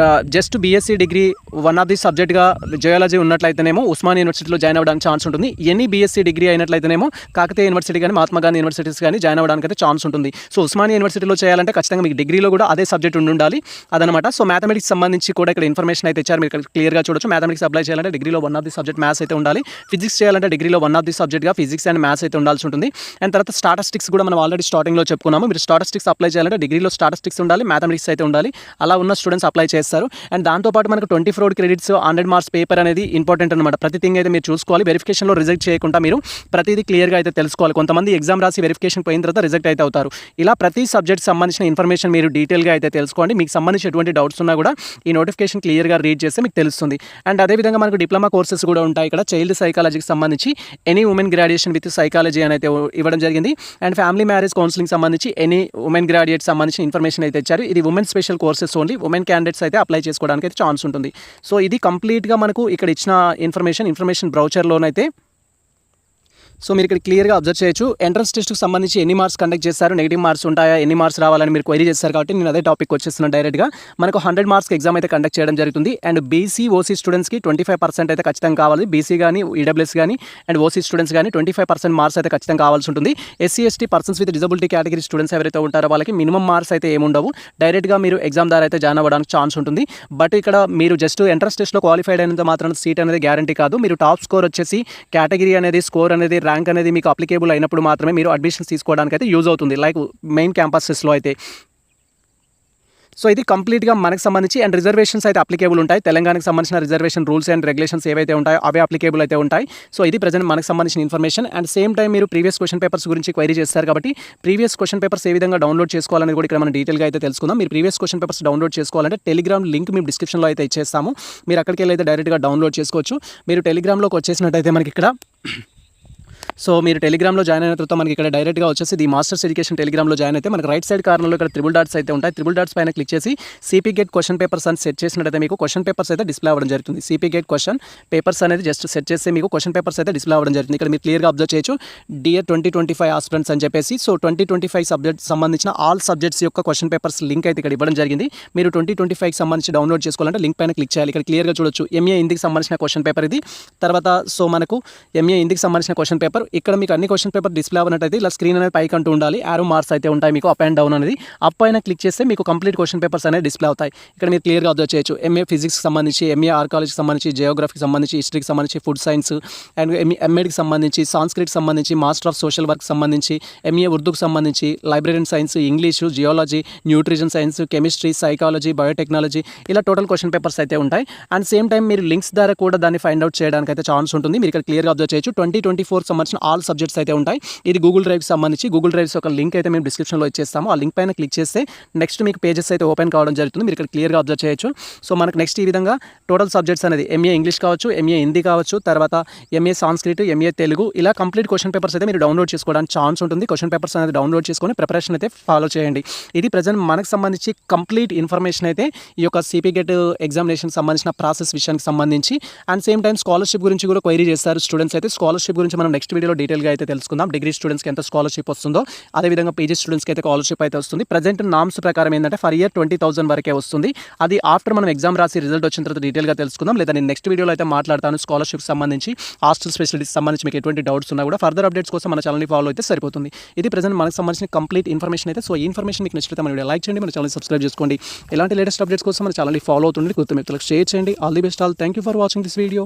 [SPEAKER 1] just BSc degree one of the సబ్జెక్ట్గా జియాలజీ ఉన్నట్లయితేనేమో ఉస్మానియా యూనివర్సిటీలో జాయిన్ అవ్వడానికి ఛాన్స్ ఉంటుంది. ఎనీ బీఎస్సీ డిగ్రీ అయినట్లయితేనేమో కాకతీయ యూనివర్సిటీ కానీ మహాత్మా గాంధీ యూనివర్సిటీస్ కానీ జాయిన్ అవ్వడానికి అయితే ఛాన్స్ ఉంటుంది. సో ఉస్మానియా యూనివర్సిటీలో చేయాలంటే ఖచ్చితంగా మీకు డిగ్రీలో కూడా అదే సబ్జెక్ట్ ఉండాలి అదనమాట. సో మ్యాథమెటిక్స్ సంబంధించి కూడా ఇక్కడ ఇన్ఫర్మేషన్ అయితే ఇచ్చారు, మీరు క్లియర్గా చూడొచ్చు. మ్యాథమెటిక్స్ అప్లై చేయాలంటే డిగ్రీలో one of the subject maths అయితే ఉండాలి. ఫిజిక్స్ చేయాలంటే డిగ్రీలో వన్ ఆఫ్ ది సబ్జెక్ట్గా ఫిజిక్స్ అండ్ మ్యాథ్స్ అయితే ఉండాల్సి ఉంటుంది. అండ్ తర్వాత స్టాటిస్టిక్స్ కూడా మనం ఆల్రెడీ స్టార్టింగ్లో చెప్పుకున్నాము. మీరు స్టాటిస్టిక్స్ అప్లై చేయాలంటే డిగ్రీలో స్టాటిస్టిక్స్ ఉండాలి, మ్యాథమెటిక్స్ అయితే ఉండాలి. అలా ఉన్న స్టూడెంట్స్ అప్లై చేస్తారు. అండ్ దాంతోపాటు మనకు 24 క్రెడిట్స్ 100 మార్క్స్ పేపర్ అనేది ఇంపార్టెంట్ అనమాట. ప్రతి థింగ్ అయితే మీరు చూసుకోవాలి. వెరిఫికేషన్లో రిజెక్ట్ చేయకుండా మీరు ప్రతిదీ క్లియర్గా అయితే తెలుసుకోవాలి. కొంతమంది ఎగ్జామ్ రాసి వెరిఫికేషన్ పోయిన తర్వాత రిజెక్ట్ అయితే అవుతారు. ఇలా ప్రతి సబ్జెక్ట్ సంబంధించిన ఇన్ఫర్మేషన్ మీరు డీటెయిల్గా అయితే తెలుసుకోండి. మీకు సంబంధించి ఎటువంటి డౌట్స్ ఉన్నా కూడా ఈ నోటిఫికేషన్ క్లియర్గా రీడ్ చేస్తే మీకు తెలుస్తుంది. అండ్ అదేవిధంగా మనకు డిప్లొమా కోర్సెస్ కూడా ఉంటాయి. ఇక్కడ చైల్డ్ సైకాలజీకి సంబంధించి any women graduation with psychology అని అయితే ఇవ్వడం జరిగింది. అండ్ ఫ్యామిలీ మ్యారేజ్ కౌన్సిలింగ్ సంబంధించి ఎనీ ఉమెన్ గ్రాడ్యుయేట్ సంబంధించిన ఇన్ఫర్మేషన్ అయితే ఇచ్చారు. ఇది women special courses only, women candidates అయితే అప్లై చేసుకోవడానికి అయితే ఛాన్స్ ఉంటుంది. సో ఇది కంప్లీట్గా మనకు ఇక్కడ ఇచ్చిన ఇన్ఫర్మేషన్ బ్రౌచర్లోనైతే. సో మీరు ఇక్కడ క్లియర్గా అబ్జర్వ్ చేయొచ్చు. ఎంట్రన్స్ టెస్ట్కి సంబంధించి ఎన్ని మార్క్స్ కండక్ట్ చేస్తారు, నెగిటివ్ మార్క్స్ ఉంటాయా, ఎన్ని మార్క్స్ రావాలని మీరు క్వైరీ చేస్తారు. కాబట్టి నేను అదే టాపిక్ వచ్చేస్తున్నాను డైరెక్ట్గా. మనకు 100 మార్క్స్ ఎగ్జామ్ అయితే కండక్ట్ చేయడం జరుగుతుంది. అండ్ బీసీ ఓసీ స్టూడెంట్స్కి 25% అయితే ఖచ్చితంగా కావాలి. బీసీ కానీ ఈడబ్ల్యూఎస్ కానీ అండ్ ఓసీ స్టూడెంట్స్ కానీ 25% మార్క్స్ అయితే ఖచ్చితంగా కావాల్సి ఉంటుంది. SC ST persons with disability category students ఎవరైతే ఉంటారో వాళ్ళకి మినిమం మార్క్స్ అయితే ఏముండవు. డైరెక్ట్గా మీరు ఎగ్జామ్ ద్వారా అయితే జాయిన్ అవ్వడానికి ఛాన్స్ ఉంటుంది. బట్ ఇక్కడ మీరు జస్ట్ ఎంట్రన్స్ టెస్ట్లో క్వాలిఫైడ్ అయినంత మాత్రం సీట్ అనేది గ్యారంటీ కాదు. మీరు టాప్ స్కోర్ వచ్చేసి కేటగిరీ అనేది, స్కోర్ అనేది, ర్యాంక్ అనేది మీకు అప్లికేబుల్ అయినప్పుడు మాత్రమే మీరు అడ్మిషన్స్ తీసుకోవడానికి అయితే యూజ్ అవుతుంది, లైక్ మెయిన్ క్యాంపసెస్లో అయితే. సో ఇది కంప్లీట్గా మనకు సంబంధించి. అండ్ రిజర్వేషన్స్ అయితే అప్లికేబుల్ ఉంటాయి. తెలంగాణకు సంబంధించిన రిజర్వేషన్ రూల్స్ అండ్ రెగ్యులేషన్స్ ఏవైతే ఉంటాయో అవే అప్లికేబుల్ అయితే ఉంటాయి. సో ఇది ప్రజెంట్ మనకు సంబంధించిన ఇన్ఫర్మేషన్. అండ్ సేమ్ టైం మీరు ప్రీవియస్ క్వశ్చన్ పేపర్స్ గురించి క్వైరీ చేస్తారు కాబట్టి ప్రీవియస్ క్వశ్చన్ పేపర్స్ ఏ విధంగా డౌన్లోడ్ చేసుకోవాలని కూడా ఇక్కడ మనం డీటెయిల్గా అయితే తెలుసుకుందాం. మీరు ప్రీవియస్ క్వశ్చన్ పేపర్స్ డౌన్లోడ్ చేసుకోవాలంటే టెలిగ్రామ్ లింక్ మేము డిస్క్రిప్షన్లో అయితే ఇచ్చేస్తాము. మీరు అక్కడికి వెళ్ళి అయితే డైరెక్ట్గా డౌన్లోడ్ చేసుకోవచ్చు. మీరు టెలిగ్రామ్లోకి వచ్చేసినట్టయితే మనకి ఇక్కడ సో మీరు టెలిగ్రామ్లో జాయిన్ అయిన తర్వాత మనకి ఇక్కడ డైరెక్ట్గా వచ్చేసి ది మాస్టర్స్ ఎడ్యుకేషన్ టెలిగ్రామ్లో జాయిన్ అయితే మనకి రైట్ సైడ్ కార్నర్లో ఇక్కడ 3 డాట్స్ అయితే ఉంటాయి. 3 డాట్స్ పైన క్లిక్ చేసి సిపి గేట్ క్వశ్చన్ పేపర్స్ అని సెట్ చేసినట్టయితే మీకు క్వశ్చన్ పేపర్స్ అయితే డిస్ప్లే అవ్వడం జరుగుతుంది. సిపి గేట్ క్వశ్చన్ పేపర్స్ అనేది జస్ట్ సెట్ చేస్తే మీకు క్వశ్చన్ పేపర్స్ అయితే డిస్ప్లే అవ్వడం జరుగుతుంది. ఇక్కడ మీరు క్లియర్గా అబ్జర్వ్ చేయొచ్చు డియర్ 2025 ఆస్పిరెంట్స్ అని చెప్పేసి. సో 2025 సబ్జెక్ట్ సంబంధించిన ఆల్ సబ్జెక్ట్స్ యొక్క క్వశ్చన్ పేపర్స్ లింక్ అయితే ఇక్కడ ఇవ్వడం జరిగింది. మీరు 2025కి సంబంధించి డౌన్లోడ్ చేసుకోవాలంటే లింక్ పైన క్లిక్ చేయాలి. ఇక్కడ క్లియర్గా చూడొచ్చు ఎంఏ హిందీకి సంబంధించిన క్వశ్చన్ పేపర్ ఇది. తర్వాత సో మనకు ఎంఏ హిందీకి సంబంధించిన క్వశ్చన్ పేపర్ ఇక్కడ మీకు అన్ని క్వశ్చన్ పేపర్ డిస్ప్లే అవ్వనట్టయితే ఇలా స్క్రీన్ అనేది పైకి అంటూ ఉండాలి. యారో మార్క్స్ అయితే ఉంటాయి మీకు అప్ అండ్ డౌన్ అనేది. అప్ పైన క్లిక్ చేస్తే మీకు కంప్లీట్ క్వశ్చన్ పేపర్స్ అనేది డిస్ప్లే అవుతాయి. ఇక్కడ మీరు క్లియర్గా అబ్జర్వ్ చేయొచ్చు ఎంఏ ఫిజిక్స్కి సంబంధించి, ఎంఏ ఆర్కాలజీకి సంబంధించి, జియోగ్రఫీకి సంబంధించి, హిస్టరీకి సంబంధించి, ఫుడ్ సైన్స్ అండ్ ఎంఏడికి సంబంధించి, సాంస్క్రిట్కి సంబంధించి, మాస్టర్ ఆఫ్ సోషల్ వర్క్ సంబంధించి, ఎంఏ ఉర్దూకి సంబంధించి, librarian science, English, geology, nutrition science, chemistry, psychology, biotechnology ఇలా టోటల్ క్వశ్చన్ పేపర్స్ అయితే ఉంటాయి. అండ్ సేమ్ టైం మీరు లింక్స్ ద్వారా కూడా దాన్ని ఫైండ్ అవుట్ చేయడానికి అయితే ఛాన్స్ ఉంటుంది. మీరు ఇక్కడ క్లియర్గా అబ్జర్వ్ చేయొచ్చు 2024 సంబంధించిన ఆల్ సబ్జెక్ట్స్ అయితే ఉంటాయి. ఇది గూగుల్ డ్రైవ్కి సంబంధించి గూగుల్ డ్రైవ్స్ ఒక లింక్ అయితే మేము డిస్క్రిప్షన్లో ఇచ్చేస్తాము. ఆ లింక్ పైన క్లిక్ చేస్తే నెక్స్ట్ మీకు పేజెస్ అయితే ఓపెన్ కావడం జరుగుతుంది. మీరు ఇక్కడ క్లియర్గా అబ్జర్వ్ చేయొచ్చు. సో మనకు నెక్స్ట్ ఈ విధంగా టోటల్ సబ్జెక్ట్స్ అనేది ఎంఏ ఇంగ్లీష్ కావచ్చు, ఎంఏ హిందీ కావచ్చు, తర్వాత ఎంఏ సాంస్క్రిట్, ఎంఏ తెలుగు ఇలా కంప్లీట్ క్వశ్చన్ పేపర్స్ అయితే మీరు డౌన్లోడ్ చేసుకోవడానికి ఛాన్స్ ఉంటుంది. క్వశ్చన్ పేపర్స్ అనేది డౌన్లోడ్ చేసుకొని ప్రిపరేషన్ అయితే ఫాలో చేయండి. ఇది ప్రజెంట్ మనకు సంబంధించి కంప్లీట్ ఇన్ఫర్మేషన్ అయితే ఈ యొక్క సిపి గేట్ ఎగ్జామినేషన్ సంబంధించిన ప్రాసెస్ విషయానికి సంబంధించి. అండ్ సేమ్ టైం స్కాలర్షిప్ గురించి కూడా క్వైరీ చేస్తారు స్టూడెంట్స్ అయితే. స్కాలర్షిప్ గురించి మనం నెక్స్ట్ వీడియోలో డీటెయిల్గా అయితే తెలుసుకుందాం. డిగ్రీ స్టూడెంట్స్కి ఎంత స్కాలర్షిప్ వస్తుందో అదేవిధంగా పీజీ స్టూడెంట్స్కి అయితే స్కాలర్షిప్ అయితే వస్తుంది. ప్రజెంట్ నామ్స్ ప్రకారం ఏంటంటే ఫర్ ఇయర్ 20,000 వరకే వస్తుంది. అది ఆఫ్టర్ మనం ఎగ్జామ్ రాసి రిజల్ట్ వచ్చిన తర్వాత డీటెయిల్గా తెలుసుకుందాం. లేదా నేను నెక్స్ట్ వీడియోలో అయితే మాట్లాడతాను స్కాలర్షిప్ సంబంధించి, హాస్టల్ ఫెసిలిటీస్ సంబంధించి మీకు ఎటువంటి డౌట్స్ ఉన్నా కూడా ఫర్దర్ అప్డేట్స్ కోసం మన ఛానల్ని ఫాలో అయితే సరిపోతుంది. ఇది ప్రజెంట్ మనకు సంబంధించిన కంప్లీట్ ఇన్ఫర్మేషన్ అయితే. సో ఈ ఇన్ఫర్మేషన్ మీకు నచ్చితే మన వీడియో లైక్ చేయండి, మన ఛానల్ సబ్స్క్రైబ్ చేసుకోండి. ఇలాంటి లేటెస్ట్ అప్డేట్స్ కోసం మన ఛానల్ని ఫాలో అవుతుంది, కొత్త మిత్రులకు షేర్ చేయండి. All the best all. Thank you for watching this video.